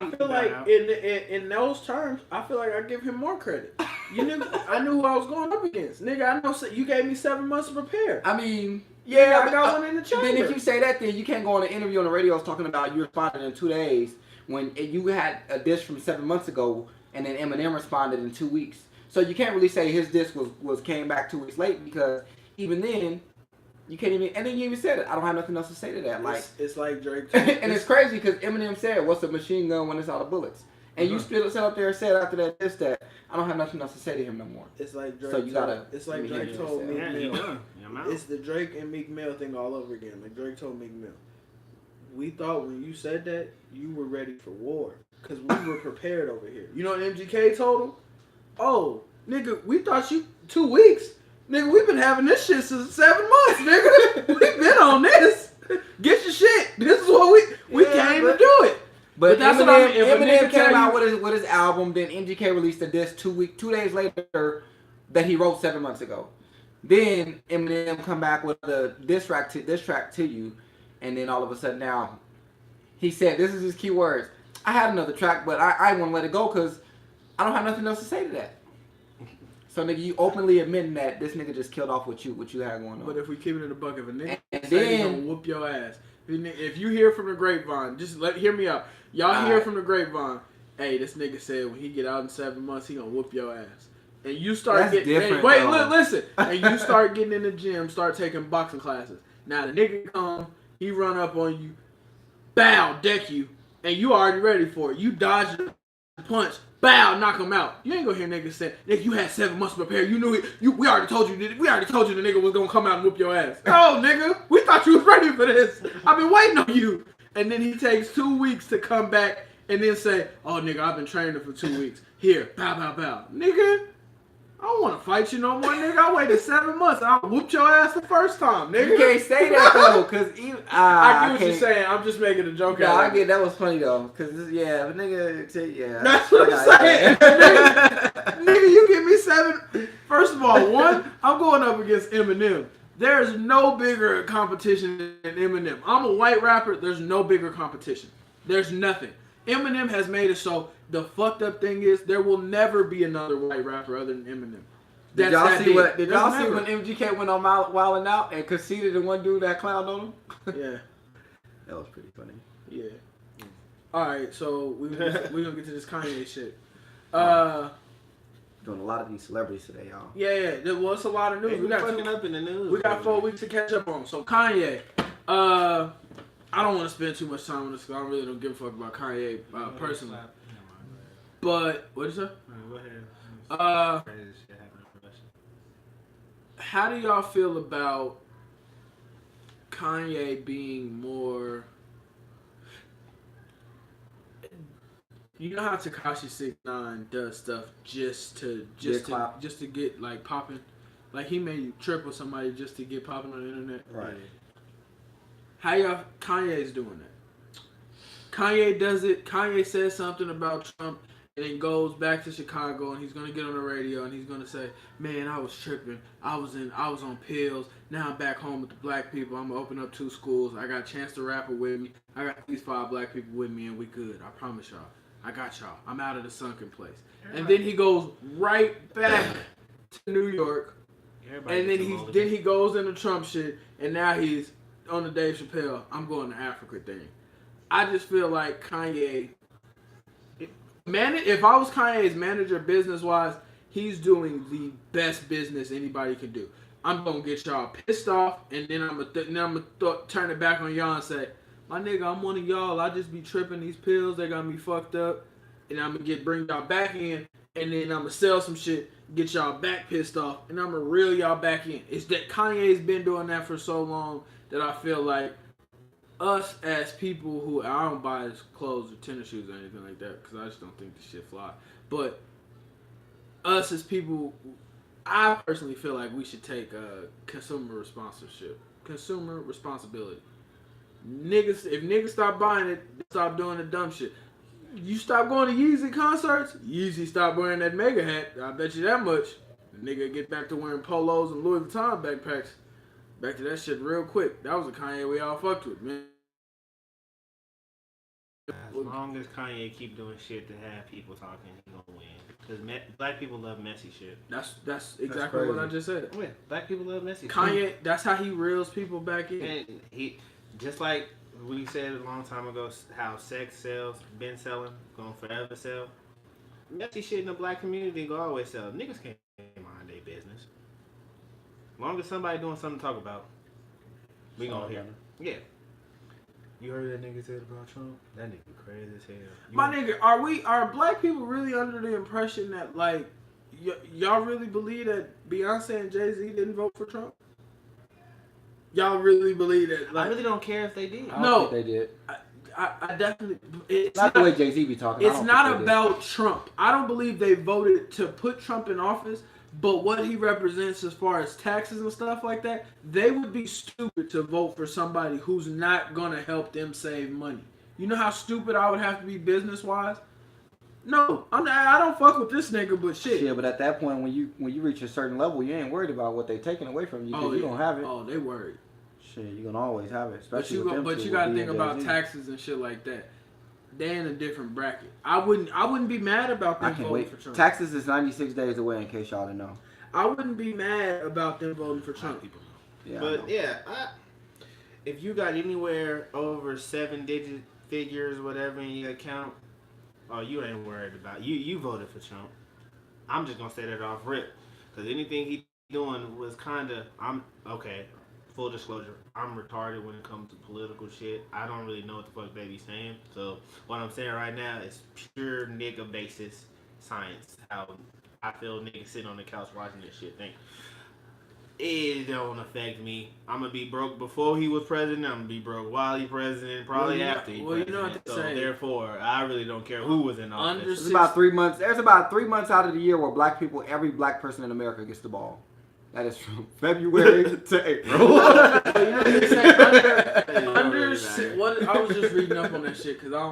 Speaker 3: I feel like in those terms, I feel like I give him more credit. I knew who I was going up against. Nigga, I know you gave me 7 months to prepare.
Speaker 1: I mean, yeah,
Speaker 3: I got one in the chamber.
Speaker 1: Then if you say that, then you can't go on an interview on the radio talking about you responded in 2 days when you had a diss from 7 months ago, and then Eminem responded in 2 weeks. So you can't really say his diss was came back 2 weeks late because even then. You can't even, and then you even said it. I don't have nothing else to say to that. Like
Speaker 3: it's like Drake,
Speaker 1: and it's crazy because Eminem said, "What's a machine gun when it's out of bullets?" And you still sat up there and said after that, this that I don't have nothing else to say to him no more.
Speaker 3: It's like Drake.
Speaker 1: So you gotta.
Speaker 3: It's like Drake told Meek Mill.
Speaker 4: Yeah,
Speaker 3: it's the Drake and Meek Mill thing all over again. Like Drake told Meek Mill, we thought when you said that you were ready for war because we were prepared over here. You know what MGK told him? Oh, nigga, we thought you 2 weeks. Nigga, we've been having this shit since 7 months, nigga. We've been on this. Get your shit. This is what we came to do it.
Speaker 1: But
Speaker 3: that's
Speaker 1: Eminem,
Speaker 3: what I mean. If a
Speaker 1: Eminem
Speaker 3: nigga
Speaker 1: came
Speaker 3: tell
Speaker 1: out with his album, then MGK released a diss 2 days later that he wrote 7 months ago. Then Eminem come back with the diss track to you, and then all of a sudden now he said, this is his key words. I had another track, but I want to let it go because I don't have nothing else to say to that. So nigga, you openly admitting that this nigga just killed off what you had going on.
Speaker 3: But if we keep it in the buck of a nigga,
Speaker 1: and
Speaker 3: say he
Speaker 1: then
Speaker 3: gonna whoop your ass. If you hear from the grapevine, just hear me out. Y'all hear from the grapevine. Hey, this nigga said when he get out in 7 months, he gonna whoop your ass. And you start listen. And you start getting in the gym, start taking boxing classes. Now the nigga come, he run up on you, bow, deck you, and you already ready for it. You dodge the punch. Bow, knock him out. You ain't gonna hear niggas say, "Nigga, you had 7 months to prepare. You knew it. We already told you. We already told you the nigga was gonna come out and whoop your ass." Oh, nigga, we thought you was ready for this. I've been waiting on you. And then he takes 2 weeks to come back and then say, "Oh, nigga, I've been training for 2 weeks. Here, bow, bow, bow, nigga." I don't want to fight you no more, nigga. I waited 7 months. I whooped your ass the first time, nigga.
Speaker 1: You can't say that though, cause even
Speaker 3: I get what you're saying. I'm just making a joke.
Speaker 1: Yeah, I get that was funny though, cause yeah, the nigga, yeah.
Speaker 3: That's what I'm saying. nigga, you give me 7. First of all, one, I'm going up against Eminem. There's no bigger competition than Eminem. I'm a white rapper. There's no bigger competition. There's nothing. Eminem has made it so the fucked up thing is there will never be another white rapper other than Eminem.
Speaker 1: Did y'all see when MGK went on Wild 'N Out and conceded to one dude that clowned on him?
Speaker 3: Yeah.
Speaker 1: That was pretty funny.
Speaker 3: Yeah. All right, so we're gonna get to this Kanye shit.
Speaker 1: Doing a lot of these celebrities today, y'all.
Speaker 3: Yeah. There was a lot of news.
Speaker 4: We got fucking up in the news.
Speaker 3: We got 4 weeks to catch up on. So Kanye, I don't want to spend too much time on this because I really don't give a fuck about Kanye personally. But what is that?
Speaker 4: Go ahead.
Speaker 3: How do y'all feel about Kanye being more? You know how Tekashi 6ix9ine does stuff just to get like popping, like he may trip with somebody just to get popping on the internet.
Speaker 1: Right.
Speaker 3: How y'all? Kanye's doing that. Kanye does it. Kanye says something about Trump and then goes back to Chicago and he's gonna get on the radio and he's gonna say, "Man, I was tripping. I was on pills. Now I'm back home with the black people. I'm gonna open up 2 schools. I got a Chance the Rapper with me. I got these 5 black people with me and we good. I promise y'all. I got y'all. I'm out of the sunken place." And then he goes right back to New York. And then he goes into Trump shit and now he's on the Dave Chappelle, I'm going to Africa thing. I just feel like Kanye, if I was Kanye's manager business-wise, he's doing the best business anybody can do. I'm going to get y'all pissed off, and then I'm going to turn it back on y'all and say, my nigga, I'm one of y'all. I just be tripping these pills. They got me fucked up. And I'm going to bring y'all back in, and then I'm going to sell some shit, get y'all back pissed off, and I'm going to reel y'all back in. It's that Kanye's been doing that for so long that I feel like us as people who, I don't buy his clothes or tennis shoes or anything like that because I just don't think the shit fly. But us as people, I personally feel like we should take consumer responsibility. Niggas, if niggas stop buying it, stop doing the dumb shit. You stop going to Yeezy concerts, Yeezy stop wearing that mega hat. I bet you that much. The nigga get back to wearing polos and Louis Vuitton backpacks. Back to that shit real quick. That was a Kanye we all fucked with, man.
Speaker 4: As long as Kanye keep doing shit to have people talking, he gonna win. Because black people love messy shit.
Speaker 3: That's exactly what I just said.
Speaker 4: Yeah, black people love messy
Speaker 3: Kanye,
Speaker 4: shit.
Speaker 3: that's how he reels people back in.
Speaker 4: And he, just like we said a long time ago, how sex sells, been selling, gonna forever sell. Messy shit in the black community gonna always sell. Niggas can't mind their business. As long as somebody doing something to talk about, we gonna hear. Yeah. You heard that nigga said about Trump? That nigga crazy as hell.
Speaker 3: Nigga, are black people really under the impression that like y'all really believe that Beyonce and Jay-Z didn't vote for Trump? Y'all really believe that? Like,
Speaker 4: I really don't care if they did.
Speaker 1: I don't think they did.
Speaker 3: I definitely. It's
Speaker 1: not the way Jay-Z be talking.
Speaker 3: It's not about Trump. I don't believe they voted to put Trump in office. But what he represents as far as taxes and stuff like that, they would be stupid to vote for somebody who's not going to help them save money. You know how stupid I would have to be business-wise? No, I don't fuck with this nigga, but shit.
Speaker 1: Yeah, but at that point, when you reach a certain level, you ain't worried about what they taking away from you because you don't have it.
Speaker 3: Oh, they worried.
Speaker 1: Shit, you gonna always have it. Especially
Speaker 3: but you got to think about taxes and shit like that. They're in a different bracket. I wouldn't be mad about them voting for Trump.
Speaker 1: Taxes is 96 days away, in case y'all didn't know.
Speaker 3: I wouldn't be mad about them voting for Trump.
Speaker 4: People know.
Speaker 1: Yeah,
Speaker 4: but if you got anywhere over 7-digit figures, whatever in your account, oh, you ain't worried about you voted for Trump. I'm just gonna say that off rip, because anything he doing was I'm okay. Full disclosure, I'm retarded when it comes to political shit. I don't really know what the fuck they be saying. So what I'm saying right now is pure nigga basis science. How I feel niggas sitting on the couch watching this shit think. It don't affect me. I'm gonna be broke before he was president. I'm gonna be broke while he president. Probably after he president.
Speaker 3: You know what they
Speaker 4: so
Speaker 3: say.
Speaker 4: Therefore, I really don't care who was in office.
Speaker 1: There's about 3 months. There's about 3 months out of the year where black people, every black person in America gets the ball. That is from February to April.
Speaker 3: I was just reading up on that shit because I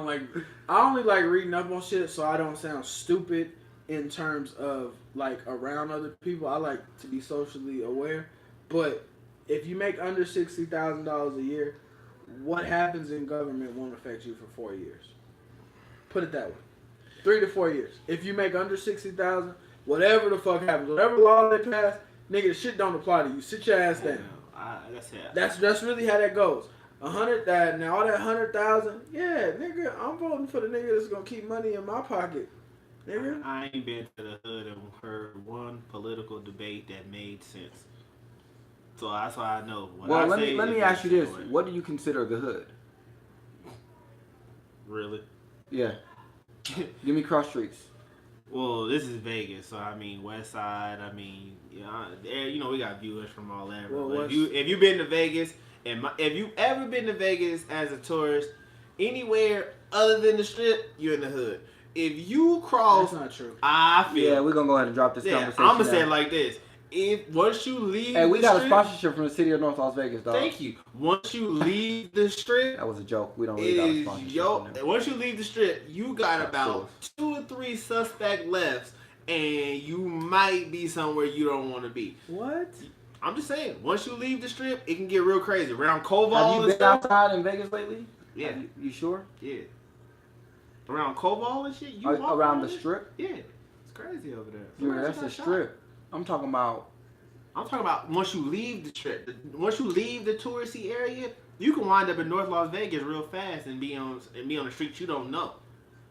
Speaker 3: only like reading up on shit so I don't sound stupid in terms of like around other people. I like to be socially aware. But if you make under $60,000 a year, what happens in government won't affect you for 4 years. Put it that way. 3 to 4 years. If you make under 60,000, whatever the fuck happens, whatever law they pass, nigga, the shit don't apply to you. Sit your ass down. That's really how that goes. 100,000 now, all that 100,000, yeah, nigga, I'm voting for the nigga that's gonna keep money in my pocket, nigga.
Speaker 4: I ain't been to the hood and heard one political debate that made sense. So that's why I know.
Speaker 1: Well, let me ask you this: what do you consider the hood?
Speaker 4: Really?
Speaker 1: Yeah. Give me cross streets.
Speaker 4: Well, this is Vegas, so I mean West Side. I mean, you know, we got viewers from all that.
Speaker 3: Well,
Speaker 4: if you've been to Vegas, and if you ever been to Vegas as a tourist, anywhere other than the Strip, you're in the hood. If you cross,
Speaker 3: that's not true.
Speaker 4: I feel.
Speaker 1: Yeah, we're gonna go ahead and drop this conversation.
Speaker 4: I'm gonna say it like this: once you leave,
Speaker 1: hey, we got
Speaker 4: Strip,
Speaker 1: a sponsorship from the city of North Las Vegas, dog.
Speaker 4: Thank you. Once you leave the Strip,
Speaker 1: that was a joke. We don't really got a sponsorship.
Speaker 4: Once you leave the Strip, you got about 2 or 3 suspect lefts, and you might be somewhere you don't want to be.
Speaker 3: What?
Speaker 4: I'm just saying. Once you leave the Strip, it can get real crazy. Around Koval.
Speaker 1: Have you been outside in Vegas lately?
Speaker 4: Yeah.
Speaker 1: You sure?
Speaker 4: Yeah. Around Koval and shit.
Speaker 1: Around the Strip?
Speaker 4: Yeah. It's crazy over there.
Speaker 1: Yeah, that's the Strip. I'm talking about
Speaker 4: once you leave the Strip. Once you leave the touristy area, you can wind up in North Las Vegas real fast and be on the streets you don't know.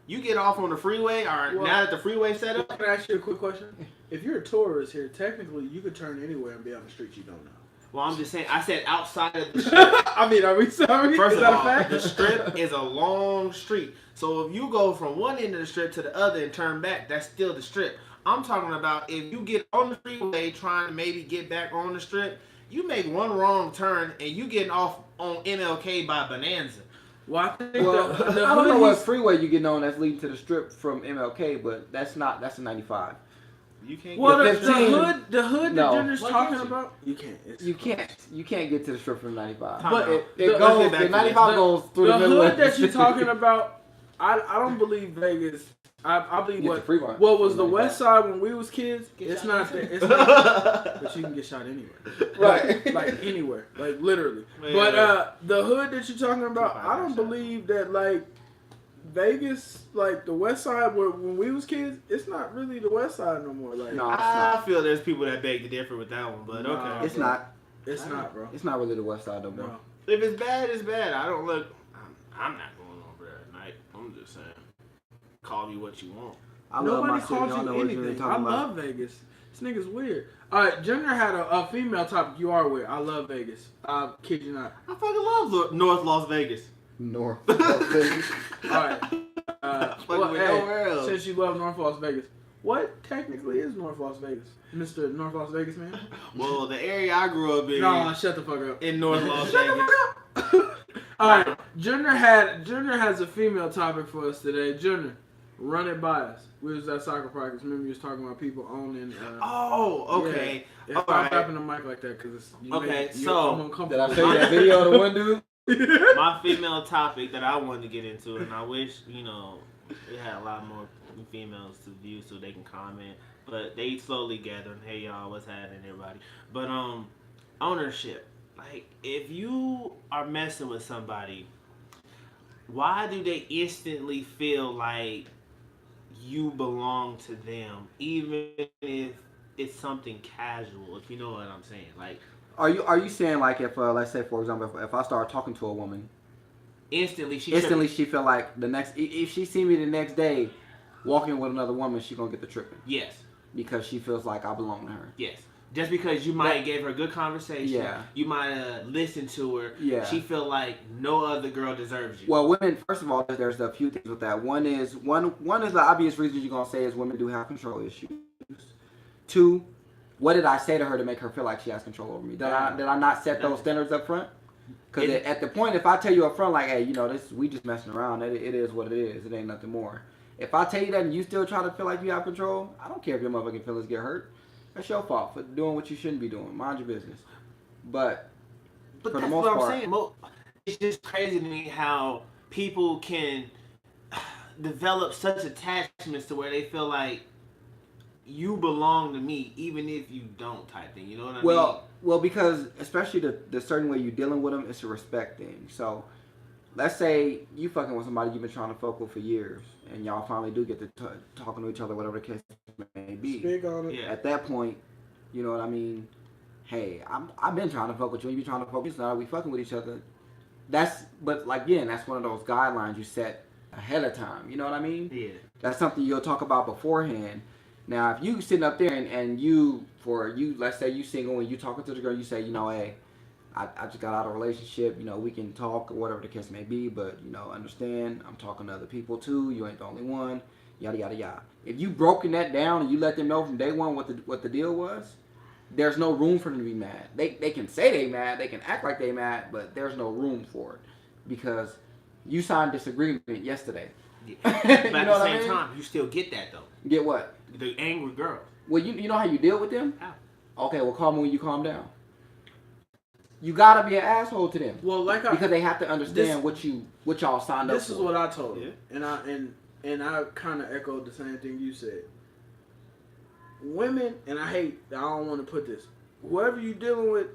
Speaker 4: You get off on the freeway, or now that the freeway set up.
Speaker 3: Can I ask you a quick question? If you're a tourist here, technically you could turn anywhere and be on the streets you don't know.
Speaker 4: Well, I'm just saying. I said outside of the Strip.
Speaker 3: I mean, are we sorry?
Speaker 4: First of all, the Strip is a long street. So if you go from one end of the Strip to the other and turn back, that's still the Strip. I'm talking about if you get on the freeway trying to maybe get back on the Strip, you make one wrong turn and you getting off on MLK by Bonanza.
Speaker 3: Well, I think
Speaker 1: I don't know what freeway you getting on that's leading to the Strip from MLK, but that's a 95.
Speaker 4: You can't.
Speaker 3: Well,
Speaker 1: get
Speaker 3: the hood
Speaker 1: no.
Speaker 3: that Jenner's talking about, you can't.
Speaker 1: You can't get to the Strip from 95.
Speaker 3: But
Speaker 1: the 95 goes through the middle.
Speaker 3: The hood that you're talking about, I don't believe Vegas. I believe what was the West Side when we was kids. It's not there. It's not, but you can get shot anywhere.
Speaker 1: Right.
Speaker 3: Like anywhere. Like literally.
Speaker 4: Man.
Speaker 3: But the hood that you're talking about, I don't believe that like Vegas, like the West Side where when we was kids, it's not really the West Side no more. Like
Speaker 1: no, it's
Speaker 4: I
Speaker 1: not.
Speaker 4: feel there's people that beg to differ with that one, but okay.
Speaker 1: It's not.
Speaker 3: It's not, bro.
Speaker 1: It's not really the West Side no more.
Speaker 3: No.
Speaker 4: If it's bad, it's bad. I don't look. I'm not going over there at night. I'm just saying. Call me what you want.
Speaker 3: Nobody calls you anything. I love Vegas. This nigga's weird. Alright, Jenner had a female topic. You are weird. I love Vegas. I kid you not.
Speaker 4: I fucking love North Las Vegas.
Speaker 1: North Las Vegas.
Speaker 3: Alright.
Speaker 4: Nowhere else.
Speaker 3: Since you love North Las Vegas, what technically is North Las Vegas? Mr. North Las Vegas man?
Speaker 4: Well, the area I grew up in.
Speaker 3: No, shut the fuck up.
Speaker 4: In North Las
Speaker 3: Shut
Speaker 4: Vegas.
Speaker 3: the fuck up. Alright, Jenner has a female topic for us today. Jenner, run it by us. We was at soccer practice. Remember you was talking about people owning.
Speaker 4: Oh, okay.
Speaker 3: Yeah. Stop tapping the mic like that because it's I'm uncomfortable.
Speaker 1: Did I show you that video of the one dude?
Speaker 4: My female topic that I wanted to get into, and I wish we had a lot more females to view so they can comment, but they slowly gathering. Hey y'all, what's happening, everybody? But ownership. Like if you are messing with somebody, why do they instantly feel like you belong to them, even if it's something casual? If you know what I'm saying, like.
Speaker 1: Are you saying like if let's say for example if I start talking to a woman, instantly she feel like if she see me the next day walking with another woman, she gonna get the tripping?
Speaker 4: Yes. Because
Speaker 1: she feels like I belong to her.
Speaker 4: Yes. Just because you might have gave her a good conversation,
Speaker 1: yeah.
Speaker 4: You might have listened to her,
Speaker 1: yeah.
Speaker 4: She feel like no other girl deserves you.
Speaker 1: Well, women, first of all, there's a few things with that. One is the obvious reason you're gonna say is women do have control issues. 2, what did I say to her to make her feel like she has control over me? Did I not set those standards up front? Because at the point, if I tell you up front, like, hey, we just messing around. It is what it is. It ain't nothing more. If I tell you that and you still try to feel like you have control, I don't care if your motherfucking feelings get hurt. That's your fault for doing what you shouldn't be doing. Mind your business. But for
Speaker 4: that's
Speaker 1: the most
Speaker 4: what
Speaker 1: part,
Speaker 4: I'm saying. It's just crazy to me how people can develop such attachments to where they feel like you belong to me, even if you don't, type thing. You know what I mean?
Speaker 1: Well, because especially the certain way you're dealing with them, it's a respect thing. So, let's say you fucking with somebody you've been trying to fuck with for years, and y'all finally do get to talking to each other, whatever the case may be.
Speaker 3: Speak on it.
Speaker 4: Yeah.
Speaker 1: At that point, you know what I mean? Hey, I've been trying to fuck with you, and you trying to fuck with me, so now we fucking with each other. But like, again, that's one of those guidelines you set ahead of time. You know what I mean?
Speaker 4: Yeah.
Speaker 1: That's something you'll talk about beforehand. Now, if you sitting up there and let's say you single and you talking to the girl, you say, hey, I just got out of a relationship, we can talk or whatever the case may be, but, understand, I'm talking to other people too, you ain't the only one, yada, yada, yada. If you broken that down and you let them know from day one what the deal was, there's no room for them to be mad. They can say they mad, they can act like they mad, but there's no room for it because you signed this agreement yesterday.
Speaker 4: Yeah. But at the same time, you still get that though.
Speaker 1: Get what?
Speaker 4: The angry girl.
Speaker 1: Well, you know how you deal with them?
Speaker 4: How?
Speaker 1: Okay, well, call me when you calm down. You gotta be an asshole to them.
Speaker 3: Well,
Speaker 1: because they have to understand what y'all signed up for.
Speaker 3: This is what I told him,
Speaker 4: Yeah.
Speaker 3: and I kind of echoed the same thing you said. Women, and I don't want to put this. Whoever you dealing with,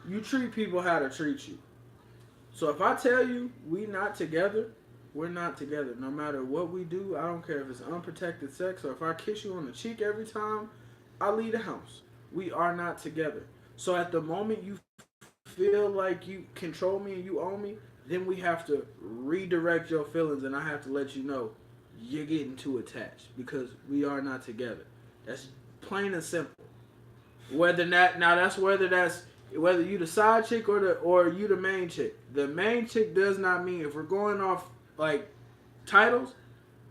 Speaker 3: you treat people how to treat you. So if I tell you we not together, we're not together. No matter what we do, I don't care if it's unprotected sex or if I kiss you on the cheek every time I leave the house. We are not together. So at the moment you feel like you control me and you own me, then we have to redirect your feelings and I have to let you know you're getting too attached because we are not together. That's plain and simple. Whether you the side chick or you the main chick. The main chick does not mean, if we're going off like titles,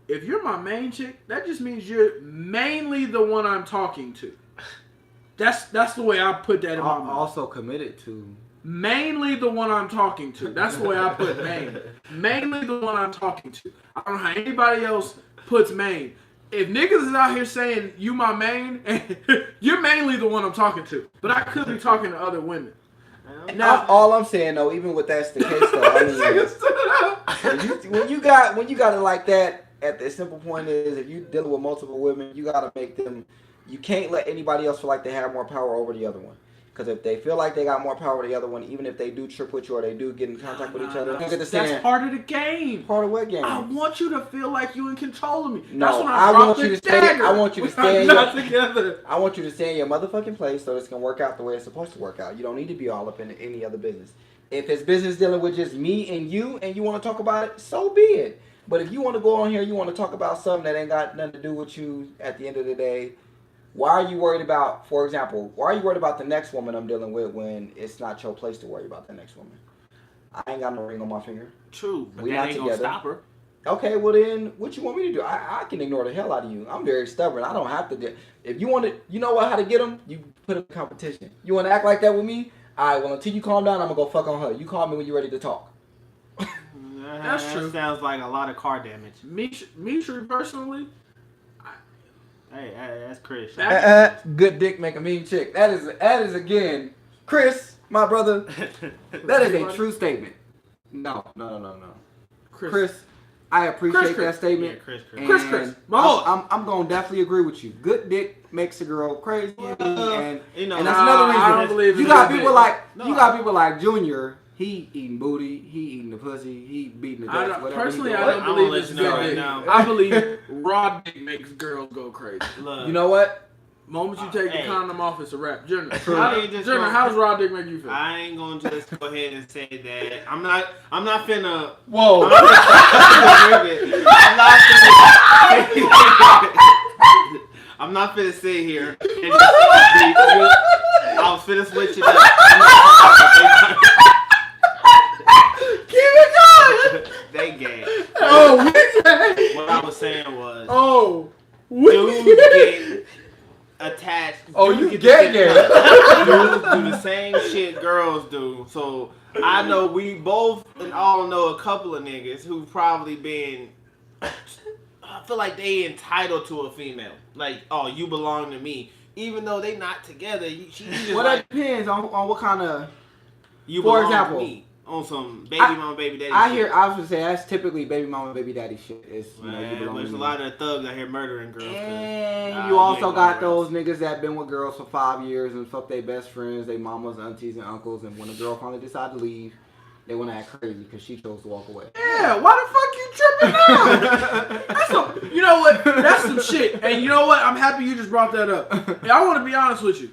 Speaker 3: if you're my main chick, that just means you're mainly the one I'm talking to. That's the way I put that in my mind.
Speaker 1: Also committed to.
Speaker 3: Mainly the one I'm talking to. That's the way I put main. Mainly the one I'm talking to. I don't know how anybody else puts main. If niggas is out here saying you my main, you're mainly the one I'm talking to. But I could be talking to other women.
Speaker 1: Now, all I'm saying though, even with that's the case though, I mean, when you got it like that, at the simple point is if you dealing with multiple women, you gotta make them. You can't let anybody else feel like they have more power over the other one. Because if they feel like they got more power over the other one, even if they do trip with you or they do get in contact with each other,
Speaker 3: that's part of the game.
Speaker 1: Part of what game?
Speaker 3: I want you to feel like you in control of me.
Speaker 1: No,
Speaker 3: that's when
Speaker 1: I want you to stay.
Speaker 3: Dagger.
Speaker 1: I want you to stay.
Speaker 3: Together.
Speaker 1: I want you to stay in your motherfucking place so it's gonna work out the way it's supposed to work out. You don't need to be all up in any other business. If it's business dealing with just me and you want to talk about it, so be it. But if you want to go on here, you want to talk about something that ain't got nothing to do with you at the end of the day. Why are you worried about, for example, the next woman I'm dealing with when it's not your place to worry about the next woman? I ain't got no ring on my finger.
Speaker 4: True, but
Speaker 1: we
Speaker 4: that
Speaker 1: not
Speaker 4: ain't
Speaker 1: together.
Speaker 4: Gonna stop her.
Speaker 1: Okay, well then, what you want me to do? I can ignore the hell out of you. I'm very stubborn. I don't have to. If you want to, you know what? How to get them? You put them in competition. You want to act like that with me? All right. Well, until you calm down, I'm gonna go fuck on her. You call me when you're ready to talk.
Speaker 3: That's true.
Speaker 4: That sounds like a lot of car damage.
Speaker 3: Me personally.
Speaker 4: Hey, that's Chris.
Speaker 1: Good dick make a mean chick. That is again, Chris, my brother. That is a true statement. No. Chris, I appreciate that statement.
Speaker 4: Yeah,
Speaker 3: Chris.
Speaker 1: I'm gonna definitely agree with you. Good dick makes a girl crazy, and that's another reason.
Speaker 3: I don't believe
Speaker 1: you got people like Junior. He eating booty. He eating the pussy. He beating the dick.
Speaker 3: Personally, I don't believe it's good dick. I believe raw dick makes girls go crazy.
Speaker 1: Look, you know what?
Speaker 3: Moment you take the condom off, it's a wrap. Junior,
Speaker 4: Junior,
Speaker 3: how's raw dick make you feel?
Speaker 4: I ain't going to just go ahead and say that. I'm not finna.
Speaker 1: Whoa.
Speaker 4: I'm not finna sit here. And I was finna switch it up.
Speaker 3: Keep it going.
Speaker 4: They gay.
Speaker 3: Oh, we gay.
Speaker 4: What I was saying was.
Speaker 3: Oh,
Speaker 4: dudes get attached.
Speaker 1: Oh,
Speaker 4: dudes
Speaker 1: you
Speaker 4: get
Speaker 1: gay.
Speaker 4: Dudes do the same shit girls do. So I know we both and all know a couple of niggas who probably been. I feel like they entitled to a female. Like, oh, you belong to me, even though they not together. You just
Speaker 1: Well,
Speaker 4: like
Speaker 1: that depends on what kind of.
Speaker 4: you
Speaker 1: For
Speaker 4: belong
Speaker 1: example,
Speaker 4: to me on some baby mama, baby daddy.
Speaker 1: I
Speaker 4: shit.
Speaker 1: hear. I was gonna say that's typically baby mama, baby daddy shit. It's you know you
Speaker 4: Man,
Speaker 1: belong
Speaker 4: there's
Speaker 1: to
Speaker 4: a
Speaker 1: me.
Speaker 4: lot of thugs out here murdering girls.
Speaker 1: And you also got those niggas that been with girls for 5 years and fuck their best friends, they mamas, aunties, and uncles. And when a girl finally decide to leave, they want to act crazy because she chose to walk away.
Speaker 3: Yeah, why the fuck you tripping out? That's some, you know what? That's some shit. And you know what? I'm happy you just brought that up. And I want to be honest with you.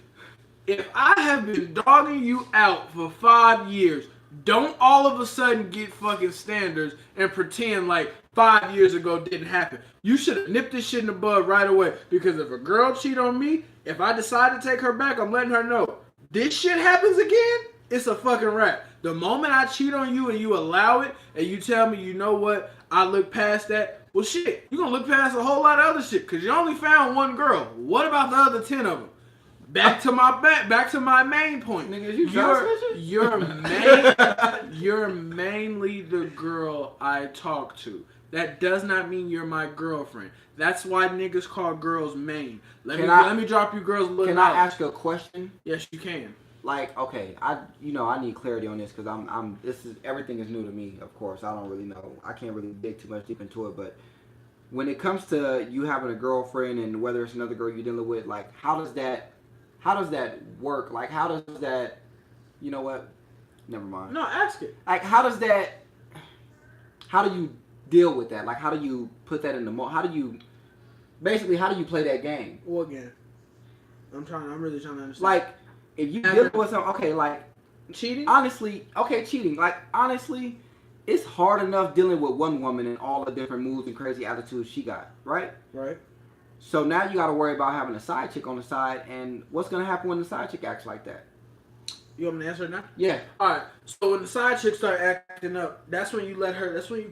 Speaker 3: If I have been dogging you out for 5 years, don't all of a sudden get fucking standards and pretend like 5 years ago didn't happen. You should have nipped this shit in the bud right away. Because if a girl cheat on me, if I decide to take her back, I'm letting her know. This shit happens again, it's a fucking wrap. The moment I cheat on you and you allow it, and you tell me, you know what, I look past that, well shit, you're gonna look past a whole lot of other shit. Because you only found one girl. What about the other 10 of them? Back to my main point.
Speaker 1: Nigga,
Speaker 3: You're mainly the girl I talk to. That does not mean you're my girlfriend. That's why niggas call girls main. Let me drop you girls a little.
Speaker 1: Can I ask you a question?
Speaker 3: Yes, you can.
Speaker 1: Like, okay, I need clarity on this because everything is new to me. Of course, I don't really know. I can't really dig too much deep into it. But when it comes to you having a girlfriend and whether it's another girl you're dealing with, like, how does that work? Like, how does that, you know what? Never mind.
Speaker 3: No, ask it.
Speaker 1: Like, how do you deal with that? Like, how do you put that in the how do you play that game?
Speaker 3: Well, again, I'm really trying to understand.
Speaker 1: Like, if you deal with something, okay, like,
Speaker 3: cheating?
Speaker 1: Honestly, okay, cheating. Like, honestly, it's hard enough dealing with one woman and all the different moves and crazy attitudes she got, right?
Speaker 3: Right.
Speaker 1: So now you got to worry about having a side chick on the side, and what's going to happen when the side chick acts like that?
Speaker 3: You want me to answer it now?
Speaker 1: Yeah.
Speaker 3: All right. So when the side chick start acting up, that's when you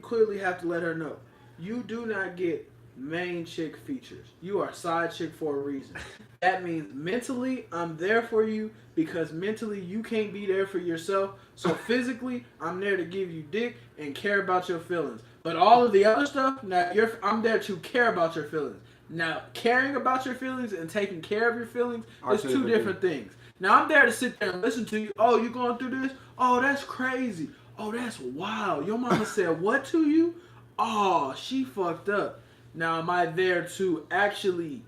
Speaker 3: clearly have to let her know. You do not get main chick features. You are side chick for a reason. That means mentally, I'm there for you because mentally you can't be there for yourself. So physically, I'm there to give you dick and care about your feelings. But all of the other stuff, now I'm there to care about your feelings. Now, caring about your feelings and taking care of your feelings is two different things. Now, I'm there to sit there and listen to you. Oh, you going through this? Oh, that's crazy. Oh, that's wild. Your mama said what to you? Oh, she fucked up. Now, am I there to actually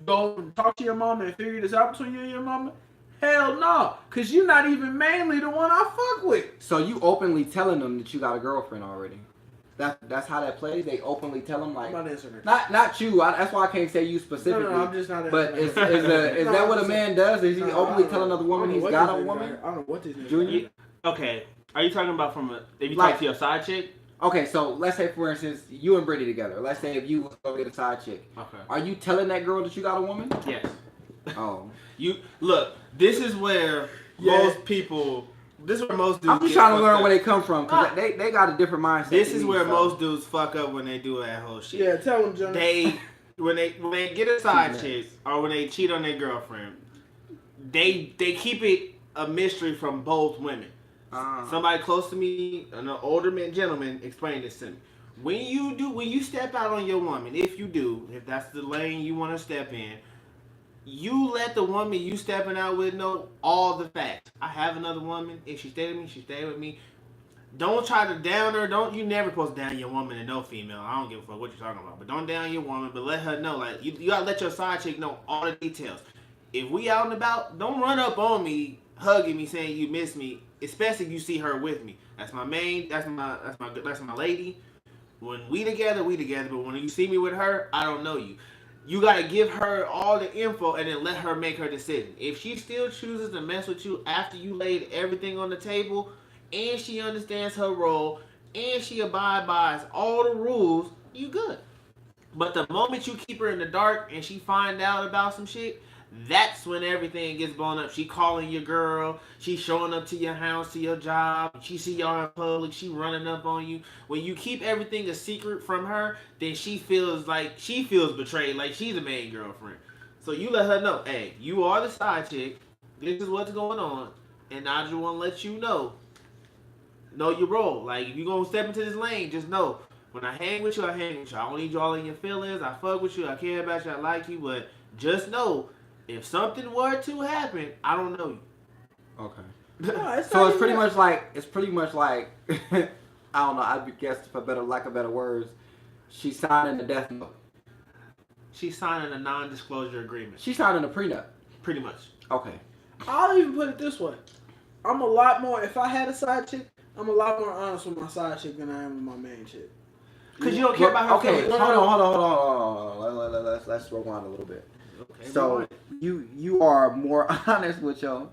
Speaker 3: go and talk to your mama and figure this out between you and your mama? Hell no, because you're not even mainly the one I fuck with.
Speaker 1: So you openly telling them that you got a girlfriend already? That's how that plays? They openly tell them, like...
Speaker 3: I'm not answering that.
Speaker 1: Not you. That's why I can't say you specifically.
Speaker 3: No, I'm just not answering
Speaker 1: But is that what a man does? Is he openly tell another woman he's got a woman?
Speaker 3: I don't know what this is.
Speaker 1: Junior?
Speaker 4: Okay. Are you talking about if you talk to your side chick?
Speaker 1: Okay, so let's say, for instance, you and Brittany together. Let's say if you go get a side chick.
Speaker 4: Okay.
Speaker 1: Are you telling that girl that you got a woman?
Speaker 4: Yes.
Speaker 1: Oh.
Speaker 4: Look, this is where most people... This is where most dudes
Speaker 1: I'm just trying to learn where they come from because they got a different mindset.
Speaker 4: This is where most dudes fuck up when they do that whole shit.
Speaker 3: Yeah, tell them, John.
Speaker 4: When they get a side chick or when they cheat on their girlfriend, they keep it a mystery from both women. Somebody close to me, an older gentleman, explained this to me. When you step out on your woman, if that's the lane you want to step in, you let the woman you stepping out with know all the facts. I have another woman. If she stay with me, she stay with me. Don't try to down her. You never supposed to down your woman and no female. I don't give a fuck what you're talking about. But don't down your woman. But let her know. Like you gotta let your side chick know all the details. If we out and about, don't run up on me, hugging me, saying you miss me. Especially if you see her with me. That's my main. That's my lady. When we together, we together. But when you see me with her, I don't know you. You gotta give her all the info and then let her make her decision. If she still chooses to mess with you after you laid everything on the table, and she understands her role, and she abides by all the rules, you good. But the moment you keep her in the dark and she find out about some shit, that's when everything gets blown up. She calling your girl, she showing up to your house, to your job, she see y'all in public, she running up on you. When you keep everything a secret from her, then she feels betrayed, like she's a main girlfriend. So you let her know, hey, you are the side chick. This is what's going on, and I just want to let you know your role. Like if you gonna step into this lane, just know when I hang with you, I hang with you. I don't need you all in your feelings. I fuck with you. I care about you. I like you, but just know if something were to happen, I don't know you.
Speaker 1: Okay.
Speaker 3: No,
Speaker 1: So it's pretty much like I don't know. I guess for lack of better words, she's signing the death note.
Speaker 4: She's signing a non-disclosure agreement.
Speaker 1: She's signing a prenup.
Speaker 4: Pretty much.
Speaker 1: Okay.
Speaker 3: I'll even put it this way. I'm a lot more, if I had a side chick, I'm a lot more honest with my side chick than I am with my main chick.
Speaker 4: Because you don't care about her
Speaker 1: Okay,
Speaker 4: feelings.
Speaker 1: hold on. Let's rewind a little bit.
Speaker 4: Okay,
Speaker 1: So you are more honest with you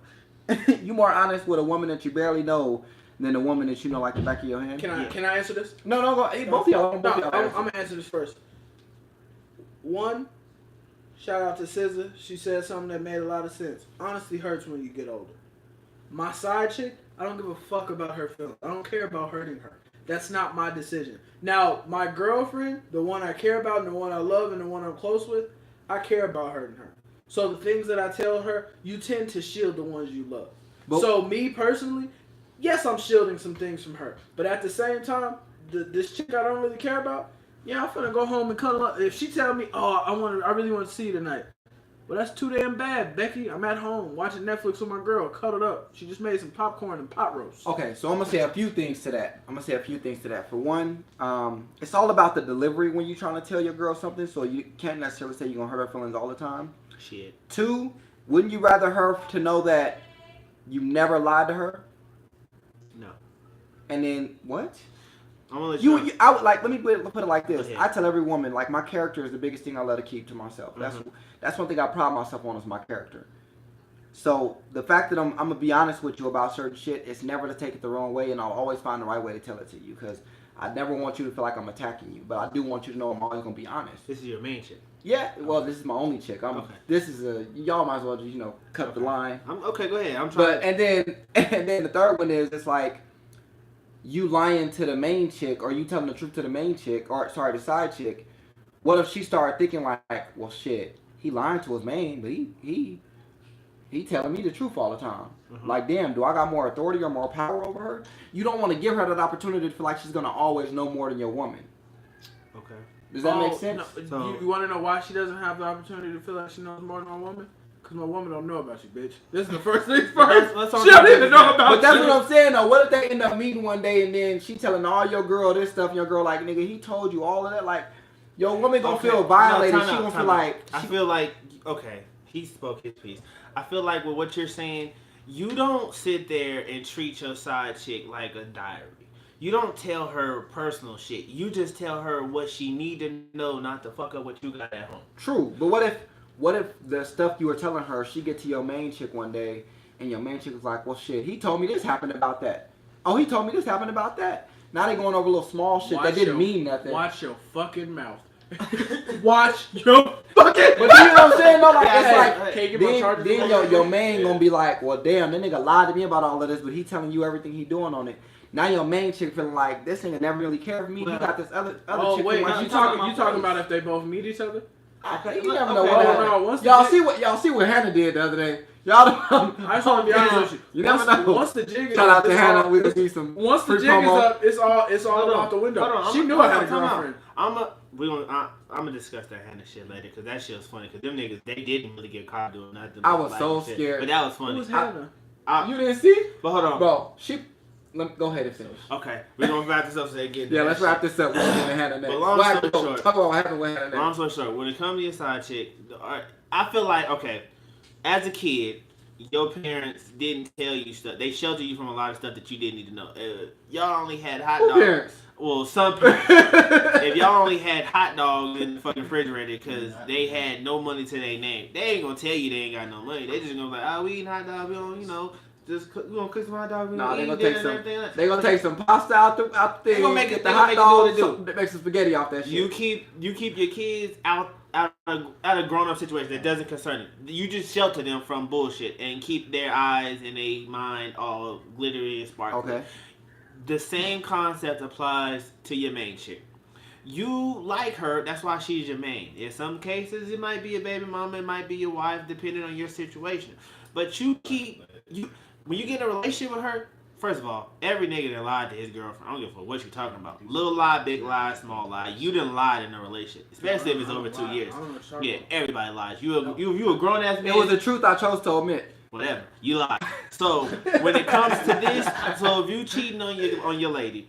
Speaker 1: more honest with a woman that you barely know than a woman that you know like the back of your hand.
Speaker 3: Can I answer this?
Speaker 1: No, go. Both of y'all.
Speaker 3: I'm gonna answer this first. One, shout out to SZA. She said something that made a lot of sense. Honesty hurts when you get older. My side chick, I don't give a fuck about her feelings. I don't care about hurting her. That's not my decision. Now, my girlfriend, the one I care about and the one I love and the one I'm close with, I care about hurting her. So the things that I tell her, you tend to shield the ones you love. So me personally, yes, I'm shielding some things from her. But at the same time, this chick I don't really care about, yeah, I'm finna go home and cuddle up. If she tell me, oh, I really want to see you tonight. Well, that's too damn bad, Becky. I'm at home watching Netflix with my girl, cuddled up. She just made some popcorn and pot roast.
Speaker 1: Okay, so I'm gonna say a few things to that. For one, it's all about the delivery when you're trying to tell your girl something. So you can't necessarily say you're gonna hurt her feelings all the time.
Speaker 4: Shit.
Speaker 1: Two, wouldn't you rather her to know that you never lied to her?
Speaker 4: No.
Speaker 1: And then what?
Speaker 4: I'm gonna let you.
Speaker 1: I would like. Let me put it like this.
Speaker 4: Okay.
Speaker 1: I tell every woman like my character is the biggest thing I let her keep to myself. That's one thing I pride myself on is my character. So the fact that I'm gonna be honest with you about certain shit, it's never to take it the wrong way, and I'll always find the right way to tell it to you because I never want you to feel like I'm attacking you, but I do want you to know I'm always gonna be honest.
Speaker 4: This is your main chick.
Speaker 1: Yeah. Well, this is my only chick. Okay. This is y'all might as well just cut the line.
Speaker 4: Okay. Go ahead. I'm trying.
Speaker 1: But and then the third one is it's like. You lying to the main chick, or you telling the truth to the main chick, or sorry, the side chick. What if she started thinking like, well, shit, he lying to his main, but he telling me the truth all the time. Mm-hmm. Like, damn, do I got more authority or more power over her? You don't want to give her that opportunity to feel like she's gonna always know more than your woman.
Speaker 4: Okay.
Speaker 1: Does that make sense?
Speaker 3: No,
Speaker 4: so,
Speaker 3: you want to know why she doesn't have the opportunity to feel like she knows more than my woman? Because my woman don't know about you, bitch. This is the first thing first. She don't even know about you.
Speaker 1: But that's what I'm saying, though. What if they end up meeting one day and then she telling all your girl this stuff and your girl like, nigga, he told you all of that? Like, your woman gonna feel violated. She gonna feel like...
Speaker 4: I feel like, okay, he spoke his piece. I feel like with what you're saying, you don't sit there and treat your side chick like a diary. You don't tell her personal shit. You just tell her what she need to know not to fuck up what you got at home.
Speaker 1: True. But what if the stuff you were telling her, she get to your main chick one day, and your main chick was like, well, shit, he told me this happened about that. Oh, he told me this happened about that. Now they going over a little small shit that didn't mean nothing.
Speaker 3: Watch your fucking mouth. Watch your fucking
Speaker 1: But you know what I'm saying? No, like, it's like,
Speaker 3: can't get my charges
Speaker 1: then your man gonna be like, well, damn, that nigga lied to me about all of this, but he telling you everything he doing on it. Now your main chick feeling like, this nigga never really cared for me. He got this other chick.
Speaker 3: Wait, you talking about if they both meet each other?
Speaker 1: Okay, you never know what happened. Y'all see what Hannah did the other day. Y'all don't.
Speaker 3: I just want to be honest with you.
Speaker 1: You never know.
Speaker 3: Once the jig is
Speaker 1: shout out to Hannah. We see some.
Speaker 3: Once the jig is up, it's all out the window. She knew I had a girlfriend.
Speaker 4: I'm gonna discuss that Hannah shit later because that shit was funny. Because them niggas they didn't really get caught doing nothing.
Speaker 1: I was so scared,
Speaker 4: but that was funny.
Speaker 3: Who was Hannah?
Speaker 1: You didn't see?
Speaker 4: But hold on,
Speaker 1: bro. Go ahead and finish.
Speaker 4: Okay, we're gonna wrap this up so they get.
Speaker 1: Yeah, let's wrap this up. We're gonna Hannah next.
Speaker 4: But long story short,
Speaker 1: talk about what happened with Hannah next.
Speaker 4: Long story short, when it comes to your side chick, I feel like as a kid, your parents didn't tell you stuff. They sheltered you from a lot of stuff that you didn't need to know. Y'all only had hot dogs.
Speaker 1: Parents?
Speaker 4: Well, some parents. If y'all only had hot dogs in the fucking refrigerator because they had no money to their name, they ain't gonna tell you they ain't got no money. They just gonna be like, oh, we eating hot dogs, we don't, we gonna cook some hot dogs.
Speaker 1: No, they gonna take some pasta out the thing.
Speaker 4: They gonna make it.
Speaker 1: The hot dogs. Make some spaghetti off that shit.
Speaker 4: You keep your kids out of grown up situation that doesn't concern them. You just shelter them from bullshit and keep their eyes and their mind all glittery and sparkly.
Speaker 1: Okay.
Speaker 4: The same concept applies to your main chick. You like her, that's why she's your main. In some cases, it might be a baby mama, it might be your wife, depending on your situation. But when you get in a relationship with her, first of all, every nigga that lied to his girlfriend, I don't give a fuck what you talking about. Little lie, big lie, small lie. You didn't lie in a relationship, especially if it's over 2 years. Yeah, everybody lies. You a grown ass man.
Speaker 1: It was the truth I chose to omit.
Speaker 4: Whatever, you lie. So when it comes to this, so if you cheating on your lady,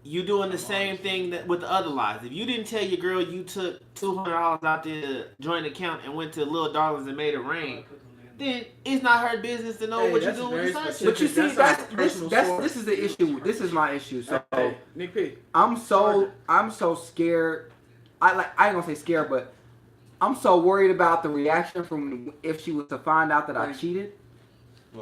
Speaker 4: you doing the same thing that with the other lies. If you didn't tell your girl you took $200 out the joint account and went to Little Darlings and made it rain, then it's not her business to know what you're doing with the side chick.
Speaker 1: But you see, this is the issue. This is my issue. So
Speaker 3: Nick P.
Speaker 1: I'm so scared. I ain't gonna say scared, but I'm so worried about the reaction from if she was to find out that I cheated.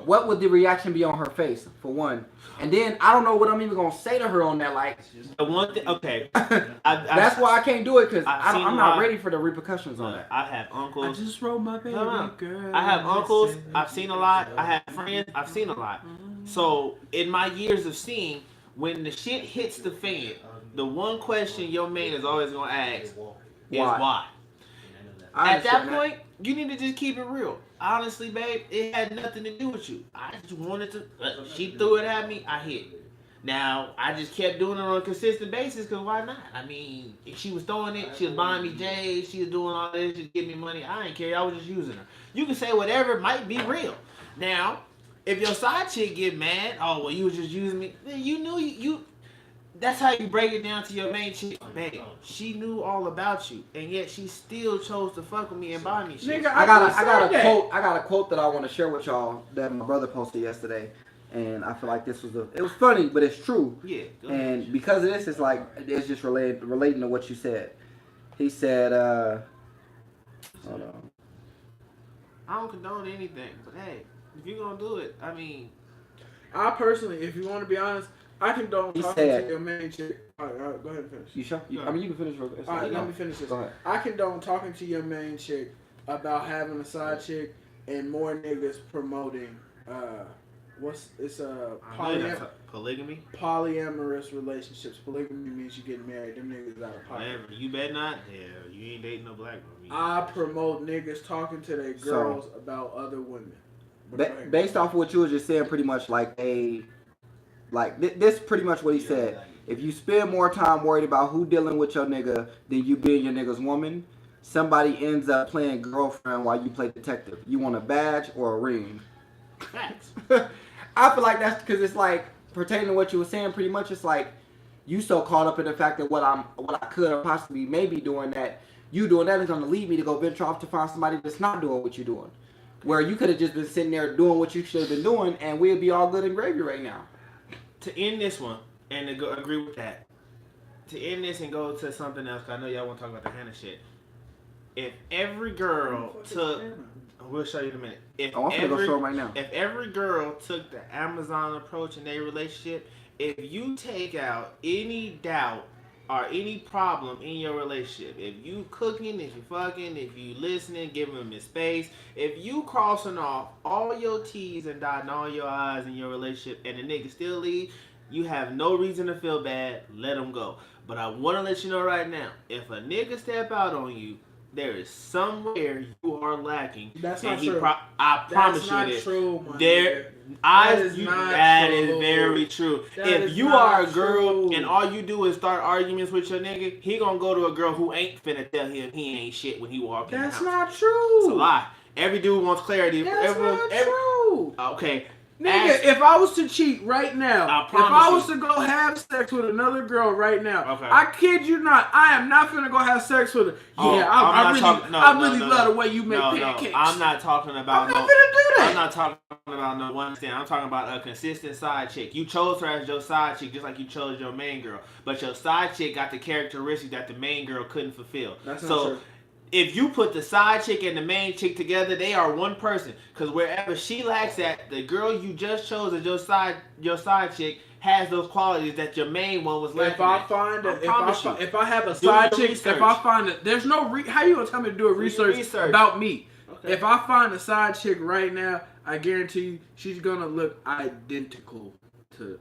Speaker 1: What would the reaction be on her face, for one? And then I don't know what I'm even gonna say to her on that. Like,
Speaker 4: the one thing, okay,
Speaker 1: that's why I can't do it, because I'm not ready for the repercussions on that.
Speaker 4: I have uncles.
Speaker 3: I just wrote my baby girl.
Speaker 4: I have uncles. I've seen a lot. I have friends. I've seen a lot. So in my years of seeing, when the shit hits the fan, the one question your man is always gonna ask is why. At that point, you need to just keep it real. Honestly, babe, it had nothing to do with you. I just wanted to. She threw it at me. I hit. Now, I just kept doing it on a consistent basis because why not? I mean, if she was throwing it, she was buying me J's, she was doing all this, she give me money. I didn't care. I was just using her. You can say whatever might be real. Now, if your side chick get mad, oh, well, you was just using me. Then you knew you. That's how you break it down to your main chick. Babe, she knew all about you, and yet she still chose to fuck with me and buy me shit.
Speaker 1: Nigga, I got a quote that I want to share with y'all that my brother posted yesterday, and I feel like this was it was funny, but it's true.
Speaker 4: Yeah.
Speaker 1: And because of this, it's just relating to what you said. He said, hold on.
Speaker 4: I don't condone anything, but hey, if you're gonna do it, I mean,
Speaker 3: I personally, if you want to be honest, I condone talking to your main chick. All right, go ahead and finish.
Speaker 1: You sure? I mean, you can finish.
Speaker 3: All right, let me finish this.
Speaker 1: Go ahead.
Speaker 3: I condone talking to your main chick about having a side chick and more niggas promoting
Speaker 4: polygamy.
Speaker 3: Polyamorous relationships. Polygamy means you get married. Them niggas out of pocket.
Speaker 4: Whatever. You bet not. Yeah, you ain't dating no black woman.
Speaker 3: I promote niggas talking to their girls about other women.
Speaker 1: Based off of what you were just saying, pretty much this pretty much what he said. If you spend more time worried about who dealing with your nigga than you being your nigga's woman, somebody ends up playing girlfriend while you play detective. You want a badge or a ring?
Speaker 4: Facts.
Speaker 1: I feel like that's because it's like pertaining to what you were saying. Pretty much, it's like you so caught up in the fact that what I could or possibly maybe doing that. You doing that is going to lead me to go venture off to find somebody that's not doing what you're doing. Where you could have just been sitting there doing what you should have been doing, and we'd be all good and gravy right now.
Speaker 4: To end this one, and to agree with that, to end this and go to something else, 'cause I know y'all want to talk about the Hannah shit. If every girl took, we'll show you in a minute.
Speaker 1: I'm gonna go show them right now.
Speaker 4: If every girl took the Amazon approach in their relationship, if you take out any doubt or any problem in your relationship, if you cooking, if you fucking, if you listening, giving them his space, if you crossing off all your T's and dotting all your I's in your relationship and the nigga still leave, you have no reason to feel bad, let him go. But I want to let you know right now, if a nigga step out on you, there is somewhere you are lacking.
Speaker 3: That's not true.
Speaker 4: I promise you this.
Speaker 3: True,
Speaker 4: that is very true. If you are a girl and all you do is start arguments with your nigga, he gonna go to a girl who ain't finna tell him he ain't shit when he walk in the house.
Speaker 3: That's not true.
Speaker 4: It's a lie. Every dude wants clarity.
Speaker 3: That's not true.
Speaker 4: Okay.
Speaker 3: Nigga, if I was to cheat right now, if I was
Speaker 4: you.
Speaker 3: to go have sex with another girl right now,
Speaker 4: okay.
Speaker 3: I kid you not, I am not finna go have sex with her. Yeah, I really love the way you make pancakes.
Speaker 4: I'm not talking about
Speaker 3: I'm not finna do that.
Speaker 4: I'm not talking about no one stand. I'm talking about a consistent side chick. You chose her as your side chick just like you chose your main girl. But your side chick got the characteristics that the main girl couldn't fulfill.
Speaker 3: That's not true.
Speaker 4: If you put the side chick and the main chick together, they are one person. Because wherever she lacks at, the girl you just chose as your side chick has those qualities that your main one was lacking.
Speaker 3: If I have a side chick, if I find that there's no how you gonna tell me to do a research about me? Okay. If I find a side chick right now, I guarantee you she's gonna look identical to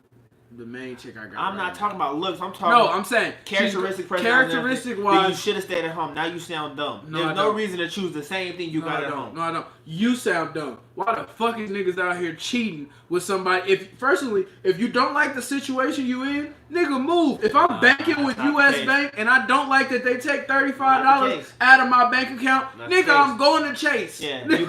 Speaker 3: the main chick I got.
Speaker 4: I'm not talking about looks. I'm talking.
Speaker 3: No,
Speaker 4: about
Speaker 3: I'm saying
Speaker 4: characteristic
Speaker 3: characteristic wise.
Speaker 4: Then you should have stayed at home. Now you sound dumb.
Speaker 3: No,
Speaker 4: There's no reason to choose the same thing you got at home.
Speaker 3: No, I don't. You sound dumb. Why the fuck is niggas out here cheating with somebody? If you don't like the situation you in, nigga, move. If I'm banking with U.S. Bank and I don't like that they take $35 out of my bank account, nigga, I'm going to Chase.
Speaker 4: Yeah,
Speaker 3: If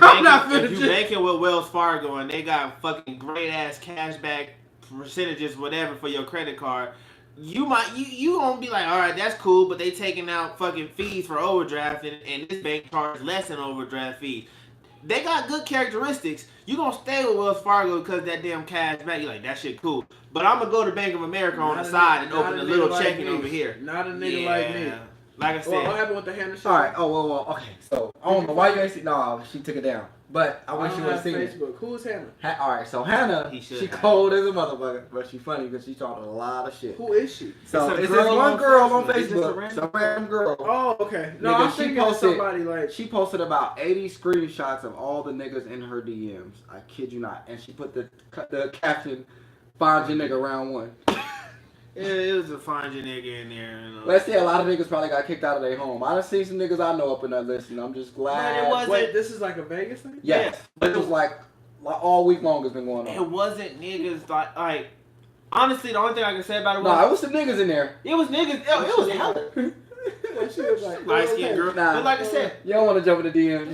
Speaker 4: you banking with Wells Fargo and they got fucking great ass cashback percentages, whatever, for your credit card, you gonna be like, all right, that's cool, but they taking out fucking fees for overdraft, and this bank charges less than overdraft fees. They got good characteristics. You gonna stay with Wells Fargo because that damn cash back. You like, that shit cool. But I'm gonna go to Bank of America on the side and open a little checking over here.
Speaker 3: Not a nigga like me.
Speaker 4: Like I said.
Speaker 3: Well, what happened with the Hannah shit?
Speaker 1: All right. Oh, well. Okay. So I don't know why you ain't see. No, she took it down. But I wish you would have seen it.
Speaker 3: Facebook. Who is Hannah?
Speaker 1: All right. So Hannah, she cold as a motherfucker, but she funny because she talking a lot of shit.
Speaker 3: Who is she?
Speaker 1: So it's this one girl on Facebook. Some random girl.
Speaker 3: Oh, okay. No,
Speaker 1: Nigga,
Speaker 3: I'm thinking of somebody like.
Speaker 1: She posted about 80 screenshots of all the niggas in her DMs. I kid you not. And she put the caption, "Find your nigga round one."
Speaker 4: Yeah, it was a find your nigga in there.
Speaker 1: Let's say a lot of niggas probably got kicked out of their home. I done seen some niggas I know up in that list, and I'm just glad.
Speaker 4: But it wasn't.
Speaker 3: Wait, this is like a Vegas thing?
Speaker 1: Yes. But it was like all week long it's been going on.
Speaker 4: It wasn't niggas like honestly, the only thing I can say about it was.
Speaker 1: No, it was some niggas in there.
Speaker 4: It was niggas. It was hella.
Speaker 3: She was like,
Speaker 4: light skinned girl.
Speaker 1: Nah.
Speaker 4: But like I said,
Speaker 1: you don't want to jump in the DM.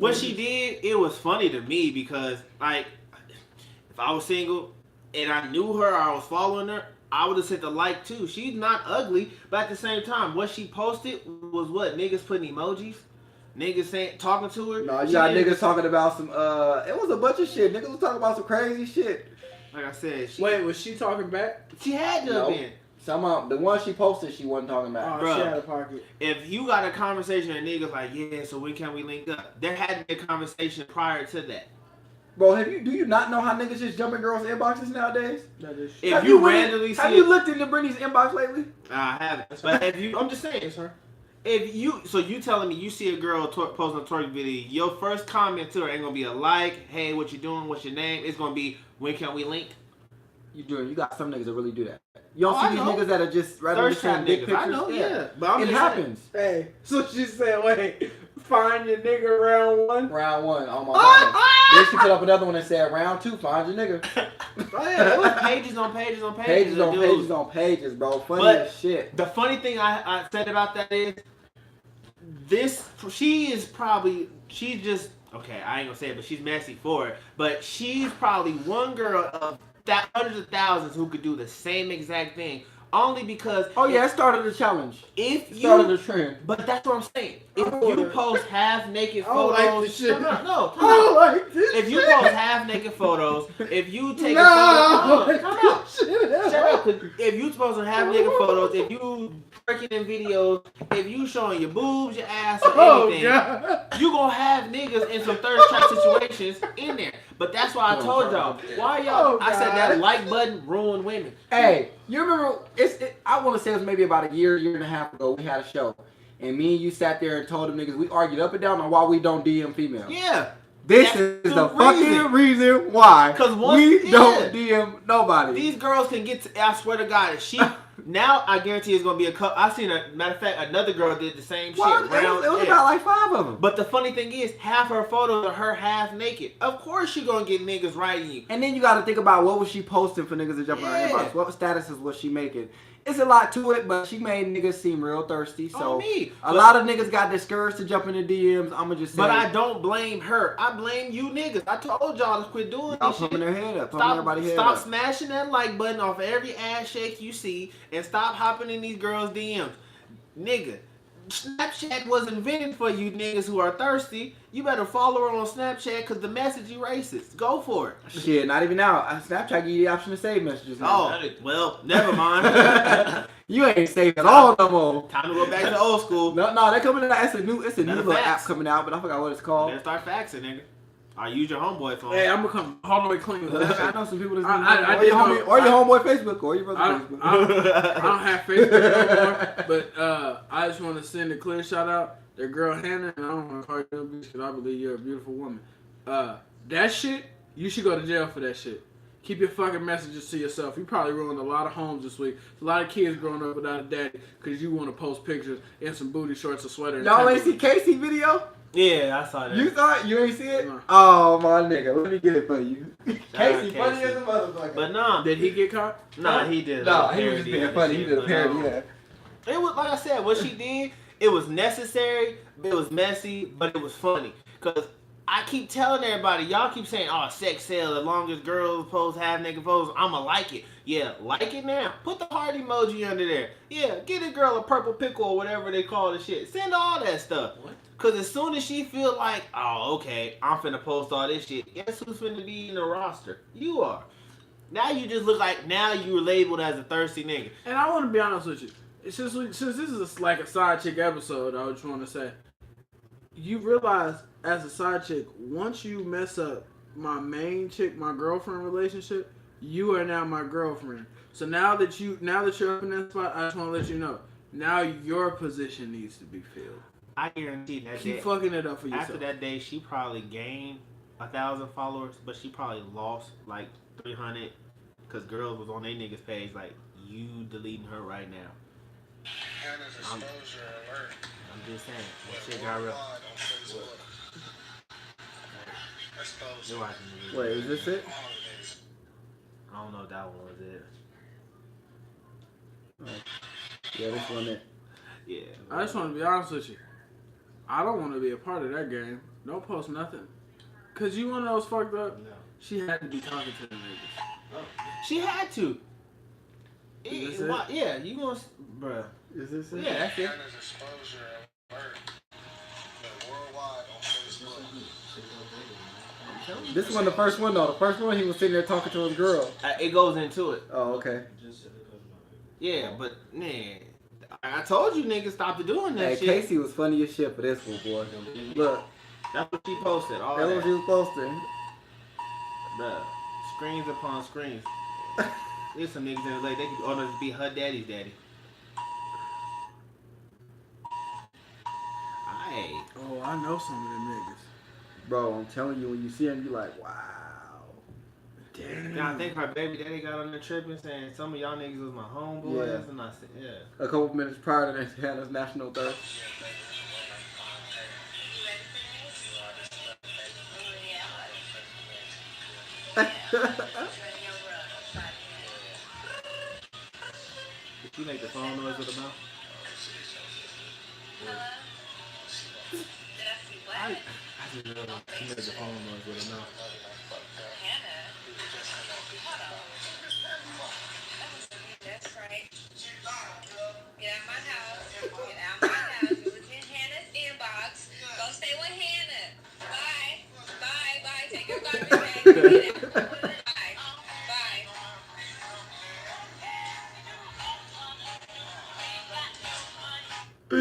Speaker 4: What she did, it was funny to me because, like, if I was single and I knew her or I was following her, I would have said the like too. She's not ugly, but at the same time, what she posted was what? Niggas putting emojis? Niggas talking to her?
Speaker 1: No, you got niggas talking about some, it was a bunch of shit. Niggas was talking about some crazy shit.
Speaker 4: Like I said,
Speaker 3: wait, was she talking back?
Speaker 4: She had to have been.
Speaker 1: The one she posted, she wasn't talking about.
Speaker 3: Oh,
Speaker 4: Bruh,
Speaker 3: she had a pocket.
Speaker 4: If you got a conversation and niggas like, yeah, so when can we link up? There had to be a conversation prior to that.
Speaker 1: Bro, do you not know how niggas just jump in girls' inboxes nowadays?
Speaker 4: If you randomly see,
Speaker 1: have you looked into Brittany's inbox lately?
Speaker 4: I haven't. But I'm just saying, sir. So you telling me you see a girl posting a twerk video, your first comment to her ain't gonna be a like, hey, what you doing? What's your name? It's gonna be, when can we link?
Speaker 1: You got some niggas that really do that. You don't see these niggas that are just rather
Speaker 4: than
Speaker 1: dick pictures.
Speaker 4: I know, yeah. But
Speaker 1: it happens.
Speaker 3: Hey, so she said, wait, find your nigga round one?
Speaker 1: Round one, oh my god. Then she put up another one and said, round two, find your nigga.
Speaker 4: Oh yeah, it was pages on pages on pages.
Speaker 1: Pages on pages on pages, bro. Funny as shit.
Speaker 4: The funny thing I said about that is, she's just, okay, I ain't gonna say it, but she's messy for it. But she's probably one girl of hundreds of thousands who could do the same exact thing. Only because...
Speaker 1: Oh, yeah, it started a challenge.
Speaker 4: It
Speaker 1: started a trend.
Speaker 4: But that's what I'm saying. If you post half-naked photos...
Speaker 3: I don't like this shit.
Speaker 4: No,
Speaker 3: I don't like this
Speaker 4: If you post half-naked photos, if you take
Speaker 3: a
Speaker 4: photo... Come out. Shut up. If you post half-naked photos, if you twerking in videos, if you showing your boobs, your ass, or anything, you gonna have niggas in some thirst trap situations in there. But that's why I told y'all. Why y'all? I said that like button ruined women.
Speaker 1: Hey, you remember? I want to say it was maybe about a year and a half ago. We had a show, and me and you sat there and told them niggas we argued up and down on why we don't DM females.
Speaker 4: Yeah.
Speaker 1: This is the fucking reason why we don't DM nobody.
Speaker 4: These girls can get to, I swear to God, if she... Now I guarantee it's gonna be a couple. I seen matter of fact, another girl did the same shit.
Speaker 1: It was about like 5 of them.
Speaker 4: But the funny thing is, half her photos are her half naked. Of course she gonna get niggas writing you.
Speaker 1: And then you gotta think about what was she posting for niggas to jump in her inbox. What statuses was she making? It's a lot to it, but she made niggas seem real thirsty. So a lot of niggas got discouraged to jump in the DMs. I'ma just say.
Speaker 4: But I don't blame her. I blame you niggas. I told y'all to quit doing this shit.
Speaker 1: Pumping their head up. Pumping everybody's head up.
Speaker 4: Stop smashing that like button off every ass shake you see, and stop hopping in these girls' DMs. Nigga, Snapchat was invented for you niggas who are thirsty. You better follow her on Snapchat because the message erases. Go for it.
Speaker 1: Shit, not even now. Snapchat give you the option to save messages now.
Speaker 4: Oh, well, never mind.
Speaker 1: You ain't safe at all no more.
Speaker 4: Time to go back to old school.
Speaker 1: No, they're coming out. It's a new little app coming out, but I forgot what it's called.
Speaker 4: Better start faxing, nigga. I use your homeboy phone.
Speaker 3: Hey, I'm becoming all the way clean with that.
Speaker 1: I know some people that's or your homeboy Facebook or your brother Facebook.
Speaker 3: I don't have Facebook anymore, but I just want to send a clear shout out. That girl Hannah, and I don't want to call you a bitch because I believe you're a beautiful woman. That shit You should go to jail for that shit. Keep your fucking messages to yourself. You probably ruined a lot of homes this week. A lot of kids growing up without a daddy because you want to post pictures in some booty shorts or sweater.
Speaker 1: Y'all ain't see Casey video?
Speaker 4: Yeah, I saw that.
Speaker 1: You saw it? You ain't see it?
Speaker 3: No.
Speaker 1: Oh, my nigga. Let me get it for you. Casey,
Speaker 4: Casey.
Speaker 1: funny as a motherfucker.
Speaker 4: But nah,
Speaker 3: Did he get caught?
Speaker 4: nah, he did.
Speaker 1: No, he was just being funny. He did a parody, yeah.
Speaker 4: It was like I said, what she did, it was necessary, it was messy, but it was funny. Cause I keep telling everybody, y'all keep saying, "Oh, sex sells. As long as girls post half naked photos, I'ma like it." Yeah, like it now. Put the heart emoji under there. Yeah, get a girl a purple pickle or whatever they call the shit. Send all that stuff.
Speaker 3: What?
Speaker 4: Cause as soon as she feel like, oh, okay, I'm finna post all this shit, guess who's finna be in the roster? You are. Now you just look like, now you're labeled as a thirsty nigga.
Speaker 3: And I want to be honest with you. Since this is like a side chick episode, I just want to say, you realize as a side chick, once you mess up my main chick, my girlfriend relationship, you are now my girlfriend. So now that you're up in that spot, I just want to let you know, now your position needs to be filled.
Speaker 4: I guarantee that
Speaker 3: Keep
Speaker 4: day,
Speaker 3: fucking it up for yourself.
Speaker 4: after that day, she probably gained 1,000 followers, but she probably lost like 300 because girls was on their niggas page like, you deleting her right now. I'm just saying, that shit got real. You're watching the video.
Speaker 1: Wait, is this it?
Speaker 4: I don't know if that one was it.
Speaker 1: Yeah, this one it.
Speaker 4: Yeah.
Speaker 3: I just want to be honest with you. I don't want to be a part of that game. Don't post nothing. Cause you one of those fucked up.
Speaker 4: No.
Speaker 3: She had to be talking to the niggas.
Speaker 4: She had to.
Speaker 3: Is this it?
Speaker 4: Yeah, you gonna, bruh.
Speaker 1: Is this it?
Speaker 4: Yeah, that's it.
Speaker 1: This one, the first one though. The first one, he was sitting there talking to his girl.
Speaker 4: It goes into it.
Speaker 1: Oh, okay.
Speaker 4: Yeah, but man, I told you niggas stop doing that
Speaker 1: Hey,
Speaker 4: shit.
Speaker 1: Casey was funny as shit for this one, boy. Look,
Speaker 4: That's what she posted. All
Speaker 1: that's
Speaker 4: that.
Speaker 1: what she was posting.
Speaker 4: Bruh, screens upon screens. There's some niggas that like they could honor to be her daddy's daddy. Aight.
Speaker 3: Oh, I know some of them niggas.
Speaker 1: Bro, I'm telling you, when you see him, you like, wow.
Speaker 3: Damn.
Speaker 4: Now I think her baby daddy got on the trip and saying some of y'all niggas was my homeboys,
Speaker 1: Yeah.
Speaker 4: and I said, yeah.
Speaker 1: A couple minutes prior to Hannah's national thirst.
Speaker 4: Did she make the phone noise with her mouth? I just realized she made the phone noise with her mouth.
Speaker 5: That's right. Get out my house. Get out my house. You was in Hannah's inbox. Go stay with Hannah. Bye. Bye. Bye. Take your garbage bag. Get out. Bye. Bye.
Speaker 3: Who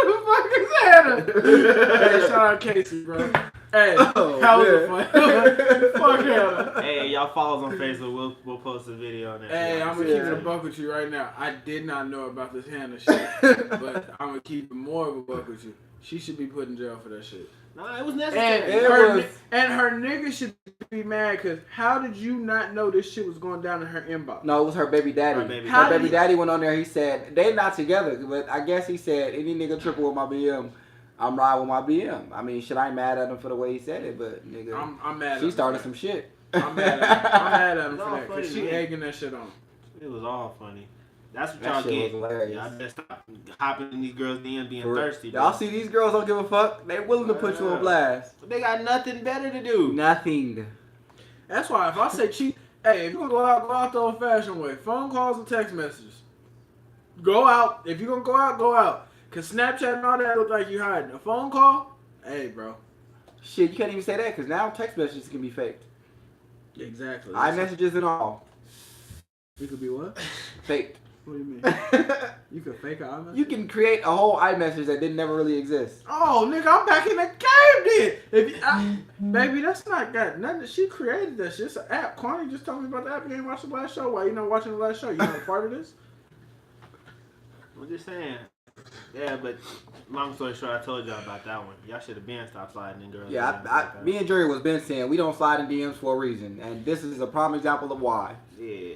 Speaker 3: the fuck is Hannah? Hey, shout out Casey, bro. Hey,
Speaker 1: Oh,
Speaker 3: that was
Speaker 1: man.
Speaker 3: a fun. Fuck Hannah.
Speaker 4: Hey, y'all follow us on Facebook. We'll post a video on that.
Speaker 3: Hey, I'm gonna
Speaker 1: Yeah.
Speaker 3: keep it a buck with you right now. I did not know about this Hannah shit, but I'm gonna keep it more of a buck with you. She should be put in jail for that shit.
Speaker 4: Nah, it was
Speaker 3: And
Speaker 4: necessary.
Speaker 1: It
Speaker 3: her,
Speaker 1: was-
Speaker 3: and her nigga should be mad because how did you not know this shit was going down in her inbox?
Speaker 1: No, it was her baby daddy.
Speaker 4: Her baby
Speaker 3: How
Speaker 1: Her
Speaker 3: did
Speaker 1: baby
Speaker 3: he-
Speaker 1: daddy went on there. He said they not together, but I guess he said any nigga triple with my BM, I'm riding with my BM. I mean, shit, I ain't mad at him for the way he said it, but nigga,
Speaker 3: I'm mad.
Speaker 1: she
Speaker 3: at
Speaker 1: started
Speaker 3: him.
Speaker 1: some shit.
Speaker 3: I'm mad at him. I'm mad at him
Speaker 4: It's
Speaker 3: for
Speaker 4: all
Speaker 3: that because
Speaker 4: funny,
Speaker 3: she
Speaker 4: man.
Speaker 3: egging that shit on.
Speaker 4: It was all funny. That's what
Speaker 1: That
Speaker 4: y'all
Speaker 1: shit
Speaker 4: get.
Speaker 1: was hilarious.
Speaker 4: Y'all better stop hopping in these girls' DM being
Speaker 1: For real.
Speaker 4: thirsty. Bro.
Speaker 1: Y'all see these girls don't give a fuck. They willing to put you on blast.
Speaker 4: They got nothing better to do.
Speaker 1: Nothing.
Speaker 3: That's why if I say cheat, hey, if you're gonna go out the old fashioned way, phone calls and text messages. Go out. If you're gonna go out, go out. Cause Snapchat and all that look like you hiding. A phone call, hey, bro.
Speaker 1: Shit, you can't even say that because now text messages can be faked.
Speaker 3: Exactly.
Speaker 1: iMessages and all.
Speaker 3: You could be what?
Speaker 1: Faked.
Speaker 3: What do you mean? You could fake an iMessage?
Speaker 1: You can create a whole iMessage that didn't never really exist.
Speaker 3: Oh, nigga, I'm back in the game then. If you, baby, that's not got nothing. She created that shit. It's an app. Kwani just told me about the app. You ain't watched the last show. Why you not watching the last show? You not a part of this?
Speaker 4: I'm just saying. Yeah, but long story short, I told y'all about that one. Y'all should have been stopped sliding in girls.
Speaker 1: Yeah, me and Jerry was been saying we don't slide in DMs for a reason, and this is a prime example of why.
Speaker 4: Yeah.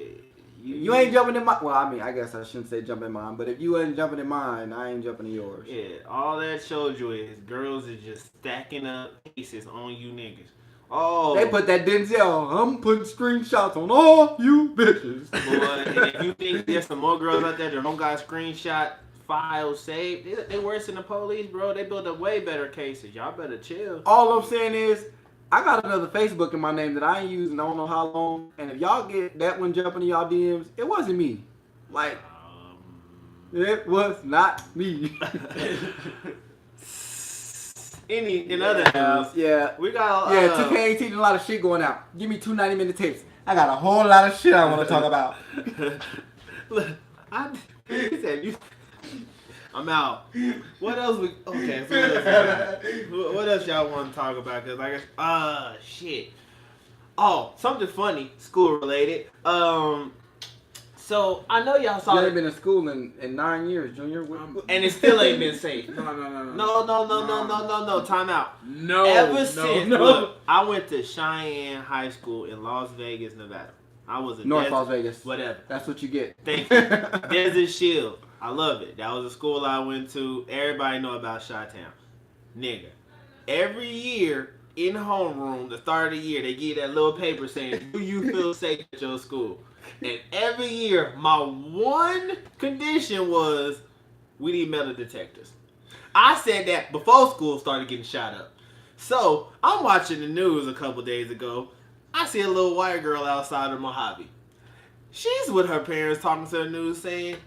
Speaker 1: You ain't jumping in my. Well, I mean, I guess I shouldn't say jump in mine, but if you ain't jumping in mine, I ain't jumping in yours.
Speaker 4: Yeah, all that showed you is girls is just stacking up cases on you niggas. Oh,
Speaker 1: They put that Denzel. I'm putting screenshots on all you bitches.
Speaker 4: boy, and if you think there's some more girls out there that don't got screenshot files saved, they worse than the police, bro. They build up way better cases. Y'all better chill.
Speaker 1: All I'm saying is, I got another Facebook in my name that I ain't using I don't know how long. And if y'all get that one jumping in y'all DMs, it wasn't me. Like, it was not me.
Speaker 4: In other news,
Speaker 1: Yeah.
Speaker 4: we got
Speaker 1: 2K18 a lot of shit going out. Give me 2 90-minute tapes. I got a whole lot of shit I want to talk about.
Speaker 4: Look, he said you. I'm out. What else? Okay. So what else y'all want to talk about? Cause shit. Oh, something funny, school related. So I know y'all saw.
Speaker 1: You ain't been in school in 9 years, Junior.
Speaker 4: And it still ain't been safe.
Speaker 3: No.
Speaker 4: No. Time out.
Speaker 3: No.
Speaker 4: Ever since, look, I went to Cheyenne High School in Las Vegas, Nevada. I was a
Speaker 1: North Las Vegas.
Speaker 4: Whatever.
Speaker 1: That's what you get.
Speaker 4: Thank you. Desert Shield. I love it. That was a school I went to. Everybody know about Chi-Town. Nigga. Every year in homeroom, the start of the year, they give that little paper saying, do you feel safe at your school? And every year, my one condition was, we need metal detectors. I said that before school started getting shot up. So, I'm watching the news a couple days ago. I see a little white girl outside of Mojave. She's with her parents talking to the news saying,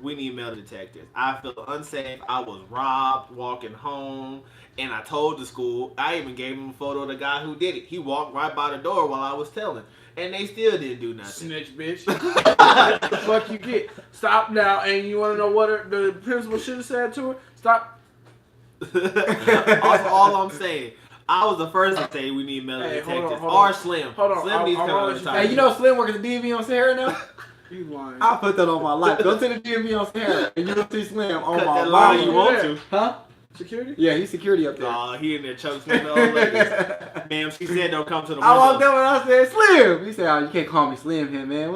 Speaker 4: we need metal detectors. I feel unsafe. I was robbed walking home. And I told the school, I even gave him a photo of the guy who did it. He walked right by the door while I was telling. And they still didn't do nothing.
Speaker 3: Snitch, bitch. What the fuck you get? Stop now. And you want to know what the principal should have said to her? Stop.
Speaker 4: That's all I'm saying. I was the first to say we need metal detectors. Or Slim.
Speaker 3: Hold on.
Speaker 4: Slim needs to come to the
Speaker 1: Hey, you know Slim works at the DMV on Sahara now?
Speaker 3: You lying.
Speaker 1: I'll put that on my life. Go to the DMV on Sahara and you'll see Slim on
Speaker 4: Cut
Speaker 1: my
Speaker 4: that line
Speaker 1: life.
Speaker 4: you want to.
Speaker 1: Huh?
Speaker 3: Security?
Speaker 1: Yeah, he's security up there.
Speaker 4: Aw, he in there choking the old ladies. Ma'am, she said don't come to the window.
Speaker 1: I walked up and I said, Slim! He said, oh, you can't call me Slim here, man.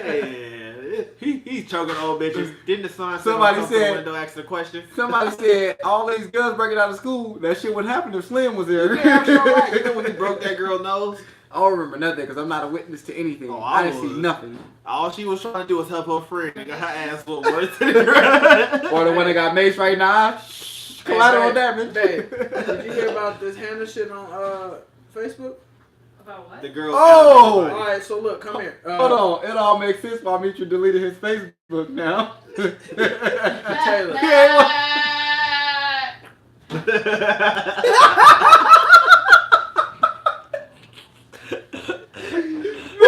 Speaker 4: Yeah, he's choking old bitches. Didn't the son
Speaker 1: Somebody
Speaker 4: come to
Speaker 1: said-
Speaker 4: the window ask the question?
Speaker 1: Somebody said, all these girls breaking out of school, that shit wouldn't happen if Slim was there.
Speaker 4: Yeah, I'm sure right. You know when he broke that girl's nose?
Speaker 1: I don't remember nothing because I'm not a witness to anything.
Speaker 4: Oh,
Speaker 1: I
Speaker 4: I
Speaker 1: didn't see
Speaker 4: was.
Speaker 1: nothing.
Speaker 4: All she was trying to do was help her friend and got her ass whooped worse to the ground.
Speaker 1: Or the one that got maced right now. Shh, collateral damage.
Speaker 3: Babe, did you hear about this Hannah shit on Facebook?
Speaker 5: About what?
Speaker 4: The girl.
Speaker 1: Oh!
Speaker 3: Alright, so look, come here.
Speaker 1: Hold on. It all makes sense why Mitra deleted his Facebook now.
Speaker 3: Taylor.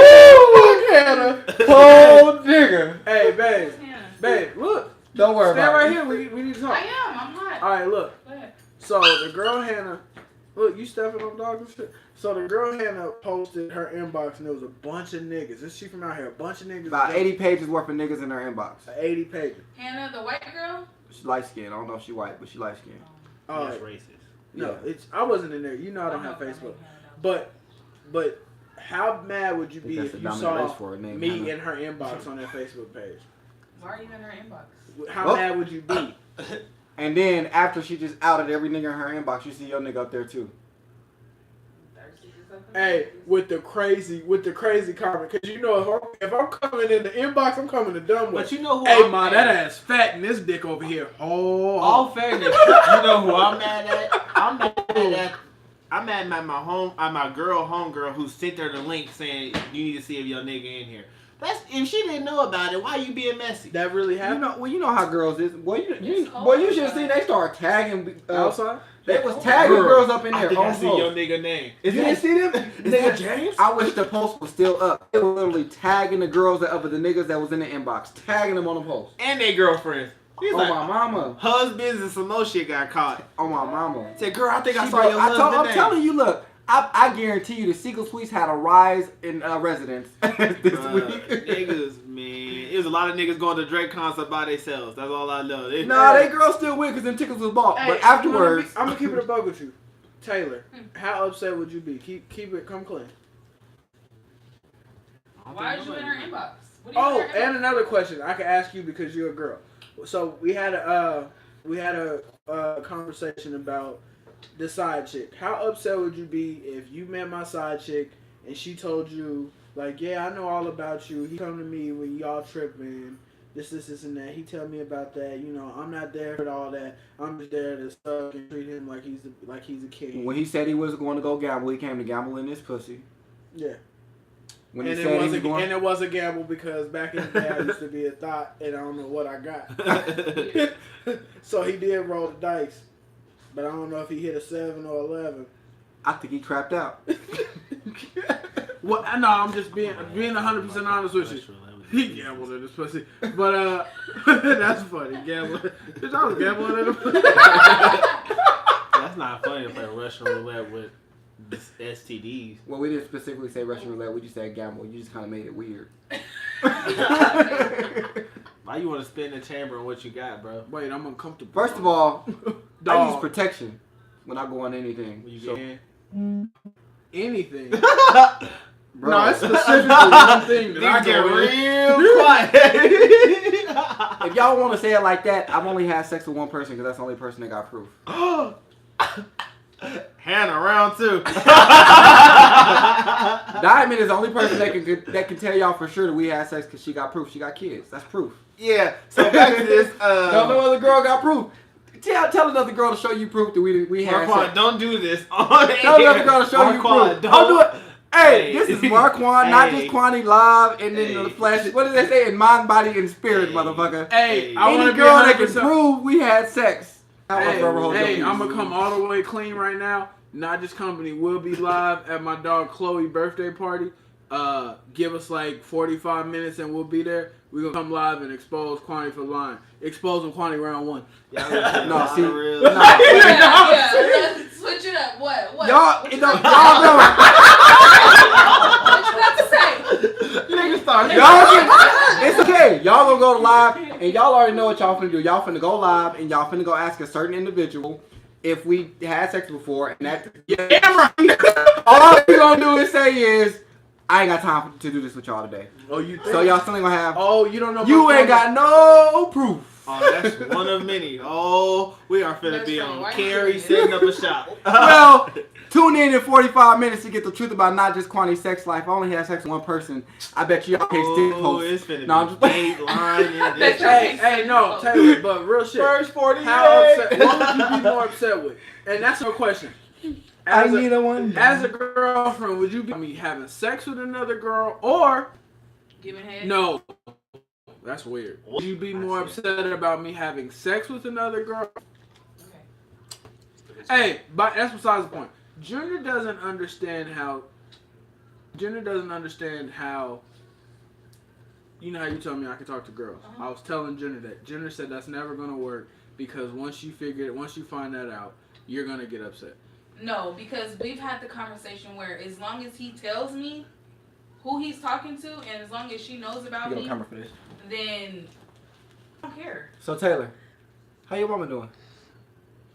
Speaker 1: Hannah. Oh, nigga.
Speaker 3: Hey, babe, look.
Speaker 1: Don't worry
Speaker 3: Stand
Speaker 1: about
Speaker 3: right
Speaker 1: it.
Speaker 3: here. We need to talk.
Speaker 5: I am. I'm hot.
Speaker 3: Alright, look.
Speaker 5: Go ahead.
Speaker 3: So the girl Hannah, look, you stepping on dog and shit. So the girl Hannah posted her inbox and there was a bunch of niggas. This she from out here, a bunch of niggas.
Speaker 1: About 80 pages worth of niggas in her inbox.
Speaker 3: 80 pages.
Speaker 5: Hannah, the white girl?
Speaker 1: She's light skinned. I don't know if she white, but she light skinned.
Speaker 3: Oh,
Speaker 4: That's racist.
Speaker 3: no, it's I wasn't in there. You know I don't have Facebook. But how mad would you be
Speaker 1: That's
Speaker 3: if
Speaker 1: a
Speaker 3: you
Speaker 1: dominant race
Speaker 3: saw
Speaker 1: for her name,
Speaker 3: me
Speaker 1: Hannah.
Speaker 3: in her inbox on that Facebook page?
Speaker 5: Why are you in her inbox?
Speaker 3: How
Speaker 1: Well-
Speaker 3: mad would you be?
Speaker 1: And then after she just outed every nigga in her inbox, you see your nigga up there too.
Speaker 5: Thirsty or something?
Speaker 3: Hey, with the crazy comment, cause you know if I'm coming in the inbox, I'm coming to dumb with.
Speaker 4: But you know who?
Speaker 3: Hey,
Speaker 4: I'm
Speaker 3: man,
Speaker 4: mad
Speaker 3: that
Speaker 4: at?
Speaker 3: ass fat and this dick over here. Oh,
Speaker 4: All fairness, you know who I'm mad at? I'm mad at my girl homegirl who sent her the link saying you need to see if your nigga in here. That's if she didn't know about it, why you being messy?
Speaker 3: that really happened.
Speaker 1: You know how girls is. Boy, you should have seen they start tagging.
Speaker 3: Outside?
Speaker 1: They was tagging girls up in
Speaker 4: I
Speaker 1: there.
Speaker 4: think I
Speaker 1: on
Speaker 4: see your
Speaker 1: post.
Speaker 4: nigga name.
Speaker 1: You didn't see them?
Speaker 3: Is that James?
Speaker 1: I wish the post was still up. They were literally tagging the girls the niggas that was in the inbox, tagging them on the post.
Speaker 4: And they girlfriends. He's
Speaker 1: Oh
Speaker 4: like,
Speaker 1: my mama.
Speaker 4: husbands and some more shit got caught.
Speaker 1: Oh my mama.
Speaker 4: Said, girl, I think I
Speaker 1: She
Speaker 4: saw
Speaker 1: broke-
Speaker 4: your husband
Speaker 1: I'm
Speaker 4: name.
Speaker 1: telling you, look. I guarantee you the Seagull Suites had a rise in residents this week.
Speaker 4: Niggas, man. There's a lot of niggas going to Drake concert by themselves. That's all I know.
Speaker 1: Nah, they girls still win because them tickets was bought.
Speaker 3: Hey,
Speaker 1: but afterwards,
Speaker 3: I'm gonna keep it a bug with you, Taylor. How upset would you be? Keep it come clean.
Speaker 6: Why is you in her inbox? What
Speaker 3: Oh,
Speaker 6: in her inbox?
Speaker 3: and another question I can ask you because you're a girl. So we had a conversation about the side chick. How upset would you be if you met my side chick and she told you like, yeah, I know all about you. He come to me when y'all tripping. This, and that. He tell me about that. You know, I'm not there for all that. I'm just there to suck and treat him like he's a king.
Speaker 1: when he said he was going to go gamble, he came to gamble in this pussy.
Speaker 3: Yeah.
Speaker 1: When
Speaker 3: And
Speaker 1: he
Speaker 3: it
Speaker 1: said
Speaker 3: was
Speaker 1: he was going,
Speaker 3: and it was a gamble because back in the day I used to be a thought and I don't know what I got. So he did roll the dice, but I don't know if he hit a 7 or 11.
Speaker 1: I think he trapped out.
Speaker 3: Well, no, I'm just being 100% honest with you. He gambled in this pussy, but that's funny. Gambling, bitch, I was gambling in the pussy.
Speaker 4: That's not funny to play Russian roulette with STDs.
Speaker 1: Well, we didn't specifically say Russian roulette. We just said gamble. You just kind of made it weird.
Speaker 4: Why you want to spin the chamber on what you got, bro?
Speaker 3: Wait, I'm uncomfortable.
Speaker 1: First of all, I
Speaker 3: Dog.
Speaker 1: use protection when I go on anything.
Speaker 4: When you
Speaker 1: So,
Speaker 4: get
Speaker 3: Anything.
Speaker 1: bro,
Speaker 3: No, it's specifically one thing that I
Speaker 4: get
Speaker 3: go in.
Speaker 4: real quiet.
Speaker 1: if y'all want to say it like that, I've only had sex with one person because that's the only person that got proof.
Speaker 4: Hannah, round 2.
Speaker 1: Diamond is the only person that can tell y'all for sure that we had sex because she got proof. She got kids. That's proof.
Speaker 4: Yeah. So back to this.
Speaker 1: No other girl got proof. Tell another girl to show you proof that we had
Speaker 4: Marquand,
Speaker 1: sex.
Speaker 4: don't do this.
Speaker 1: Tell another girl to show you proof. Don't do it. Hey, this is Marquand, not just Quani live and then the flesh. What did they say? In mind, body, and spirit, motherfucker.
Speaker 3: Hey, I want
Speaker 1: Any
Speaker 3: to be
Speaker 1: girl that can
Speaker 3: 100%.
Speaker 1: prove we had sex.
Speaker 3: Hey, I'm gonna come all the way clean right now. Not Just Company will be live at my dog Chloe birthday party. Give us like 45 minutes and we'll be there. We're gonna come live and expose Quani for lying. Expose him Quani round 1.
Speaker 1: No, see,
Speaker 4: real.
Speaker 1: no.
Speaker 6: Yeah, switch it up. What?
Speaker 1: Y'all,
Speaker 6: What
Speaker 1: it
Speaker 6: you
Speaker 1: don't,
Speaker 6: got?
Speaker 1: y'all know.
Speaker 6: What you got to say?
Speaker 4: Niggas start.
Speaker 1: It's okay. Y'all gonna go live, and y'all already know what y'all finna do. Y'all finna go live, and y'all finna go ask a certain individual if we had sex before, and that all we gonna do is say is, I ain't got time to do this with y'all today.
Speaker 3: Oh, you think?
Speaker 1: So y'all still ain't gonna have.
Speaker 3: Oh, you don't know.
Speaker 1: You
Speaker 3: my
Speaker 1: ain't
Speaker 3: phone?
Speaker 1: got no proof.
Speaker 4: Oh, that's one of many. Oh, we are finna
Speaker 6: That's
Speaker 4: be
Speaker 6: funny.
Speaker 4: on
Speaker 6: Why you
Speaker 4: Carrie
Speaker 6: doing
Speaker 4: setting up a shop.
Speaker 1: Well, tune in 45 minutes to get the truth about Not Just Quani's sex life. I only had sex with one person. I bet you y'all can't stick
Speaker 4: Oh,
Speaker 1: post.
Speaker 4: it's finna
Speaker 1: No, I'm
Speaker 4: be
Speaker 1: just
Speaker 4: Dateline and this.
Speaker 3: Hey, no, Taylor, but real shit.
Speaker 4: First 48.
Speaker 3: How upset? What would you be more upset with? And that's her question.
Speaker 1: I
Speaker 3: As
Speaker 1: need
Speaker 3: a,
Speaker 1: a one.
Speaker 3: as a girlfriend, would you be having sex with another girl or
Speaker 6: Giving head?
Speaker 3: no? That's weird. Would you be more upset about me having sex with another girl?
Speaker 6: Okay.
Speaker 3: Hey, but that's besides the point. Junior doesn't understand how. You know how you told me I could talk to girls.
Speaker 6: Uh-huh.
Speaker 3: I was telling Junior that. Junior said that's never gonna work because once you find that out, you're gonna get upset.
Speaker 6: No, because we've had the conversation where as long as he tells me who he's talking to and as long as she knows about
Speaker 1: You
Speaker 6: me,
Speaker 1: got a camera for this.
Speaker 6: then I don't care.
Speaker 1: So Taylor, how your mama doing?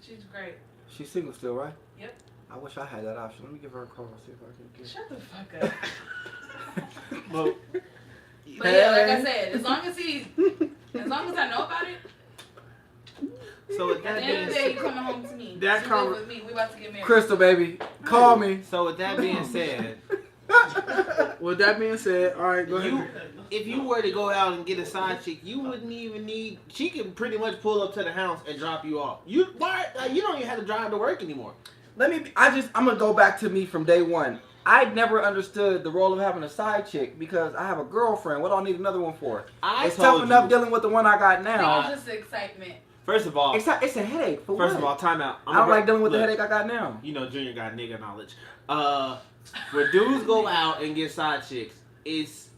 Speaker 6: She's great.
Speaker 1: She's single still, right?
Speaker 6: Yep.
Speaker 1: I wish I had that option. Let me give her a call and see if I can get.
Speaker 6: Shut the fuck up.
Speaker 4: Well,
Speaker 6: But yeah, like I said, as long as I know about it,
Speaker 4: so with
Speaker 6: at
Speaker 4: that
Speaker 6: the end
Speaker 4: being
Speaker 6: of the day, you coming home to me.
Speaker 3: That
Speaker 6: You live with me. We about to get married.
Speaker 1: Crystal, baby, call me.
Speaker 4: so with that being said,
Speaker 3: With that being said, all right, go ahead.
Speaker 4: if you were to go out and get a side chick, you wouldn't even need. She can pretty much pull up to the house and drop you off. You don't even have to drive to work anymore.
Speaker 1: I'm gonna go back to me from day one. I never understood the role of having a side chick because I have a girlfriend. What do I need another one for? It's tough enough dealing with the one I got
Speaker 6: I
Speaker 1: now.
Speaker 6: think it's just the excitement.
Speaker 4: First of all,
Speaker 1: It's a headache. For
Speaker 4: first
Speaker 1: what?
Speaker 4: of all, time out.
Speaker 1: I don't like dealing with the
Speaker 4: Look,
Speaker 1: headache I got now.
Speaker 4: You know, Junior got nigga knowledge. When dudes go out and get side chicks, it's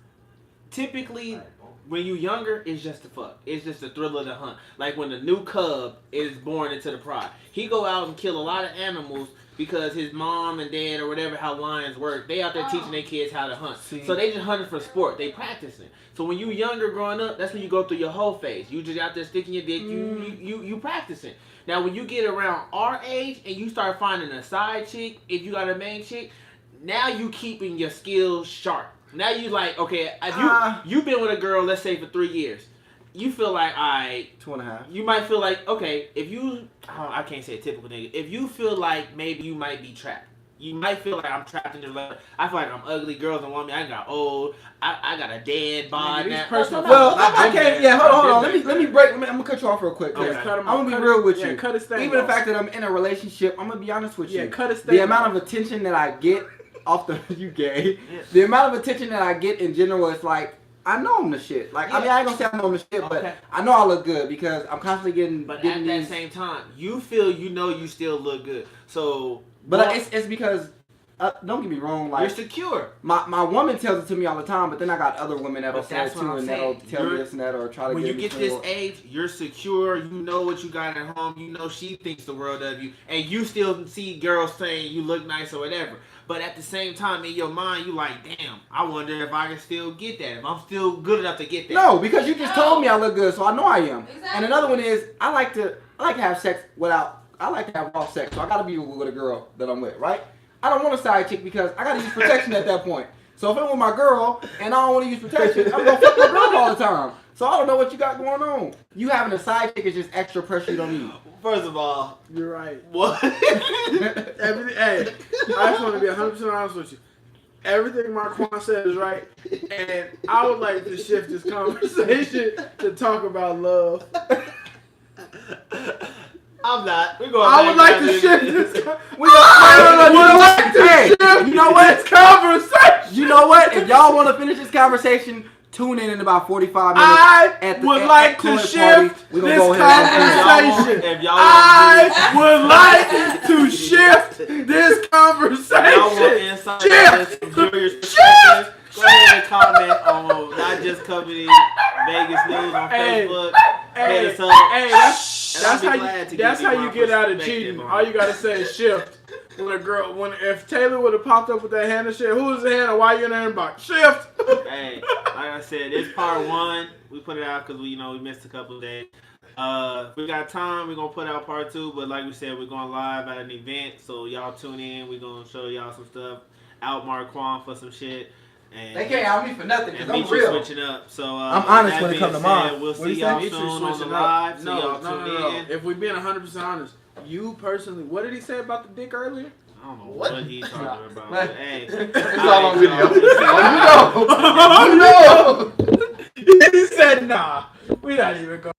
Speaker 4: typically when you younger, it's just the fuck. It's just the thrill of the hunt. Like when the new cub is born into the pride. He go out and kill a lot of animals because his mom and dad or whatever, how lions work, they out there teaching their kids how to hunt. So they just hunting for sport. They practicing. So when you younger growing up, that's when you go through your whole phase. You just out there sticking your dick. You practicing. Now when you get around our age and you start finding a side chick, if you got a main chick, now you keeping your skills sharp. Now you like, okay, if you've been with a girl, let's say for 3 years. You feel like,
Speaker 1: 2.5.
Speaker 4: You might feel like, okay, if you, I can't say a typical nigga. If you feel like maybe you might be trapped. You might feel like I'm trapped in the love. I feel like I'm ugly. Girls don't want me. I got old. I got a dead bod.
Speaker 1: Well, I can't. Yeah, hold on. Let me break. I'm gonna cut you off real quick.
Speaker 3: Okay.
Speaker 1: I'm gonna be real with you.
Speaker 3: Cut his thing
Speaker 1: Even
Speaker 3: off.
Speaker 1: the fact that I'm in a relationship, I'm gonna be honest with you.
Speaker 3: Cut his thing
Speaker 1: The amount of attention that I get off the you gay. Yeah. The amount of attention that I get in general is like, I know I'm the shit. Like, I mean, I ain't gonna say I know I'm the shit, but I know I look good because I'm constantly getting.
Speaker 4: But at that same time, you feel you still look good. So,
Speaker 1: but it's because. Don't get me wrong, like
Speaker 4: you're secure.
Speaker 1: My woman tells it to me all the time, but then I got other women that'll say it too, and that'll tell me this and that, or try to.
Speaker 4: When
Speaker 1: get
Speaker 4: you get this age, you're secure. You know what you got at home. You know she thinks the world of you, and you still see girls saying you look nice or whatever. But at the same time, in your mind, you like, damn, I wonder if I can still get that. If I'm still good enough to get that.
Speaker 1: No, because you just told me I look good, so I know I am.
Speaker 6: Exactly.
Speaker 1: And another one is I like to have sex without. I like to have raw sex, so I gotta be with a girl that I'm with, right? I don't want a side chick because I gotta use protection at that point. So if I'm with my girl and I don't want to use protection, I'm gonna fuck my girl all the time. So I don't know what you got going on. You having a side chick is just extra pressure you don't need.
Speaker 4: First of all,
Speaker 3: you're right.
Speaker 4: What?
Speaker 3: Everything. Hey, I just want to be 100% honest with you. Everything Marquand said is right, and I would like to shift this conversation to talk about love.
Speaker 4: I'm not. We're going.
Speaker 3: I would like to shift this.
Speaker 1: You know what?
Speaker 3: This conversation.
Speaker 1: You know what? If y'all want to finish this conversation, tune in about 45 minutes.
Speaker 3: I would like to shift this conversation. I would like to shift this conversation. Shift.
Speaker 4: Go ahead and comment on Not Just Company Vegas News on Facebook.
Speaker 3: That's how you get out of cheating. All you gotta say is shift. If Taylor would have popped up with that Hannah shit, who was the Hannah? Why you in the inbox? Shift.
Speaker 4: Hey, like I said, this part 1. We put it out because we missed a couple of days. If we got time, we're gonna put out part 2. But like we said, we're going live at an event, so y'all tune in. We're gonna show y'all some stuff. Out Marquand for some shit. And
Speaker 1: they can't out me for nothing because I'm
Speaker 4: real.
Speaker 1: real.
Speaker 4: Switching up. So
Speaker 1: I'm honest when it comes to mine.
Speaker 4: We'll see y'all soon on the live.
Speaker 3: No. If we're being 100% honest, you personally, what did he say about the dick earlier?
Speaker 4: I don't know what he's talking about. But, hey,
Speaker 1: it's all on video.
Speaker 3: Oh no! He said, nah. We're not even going.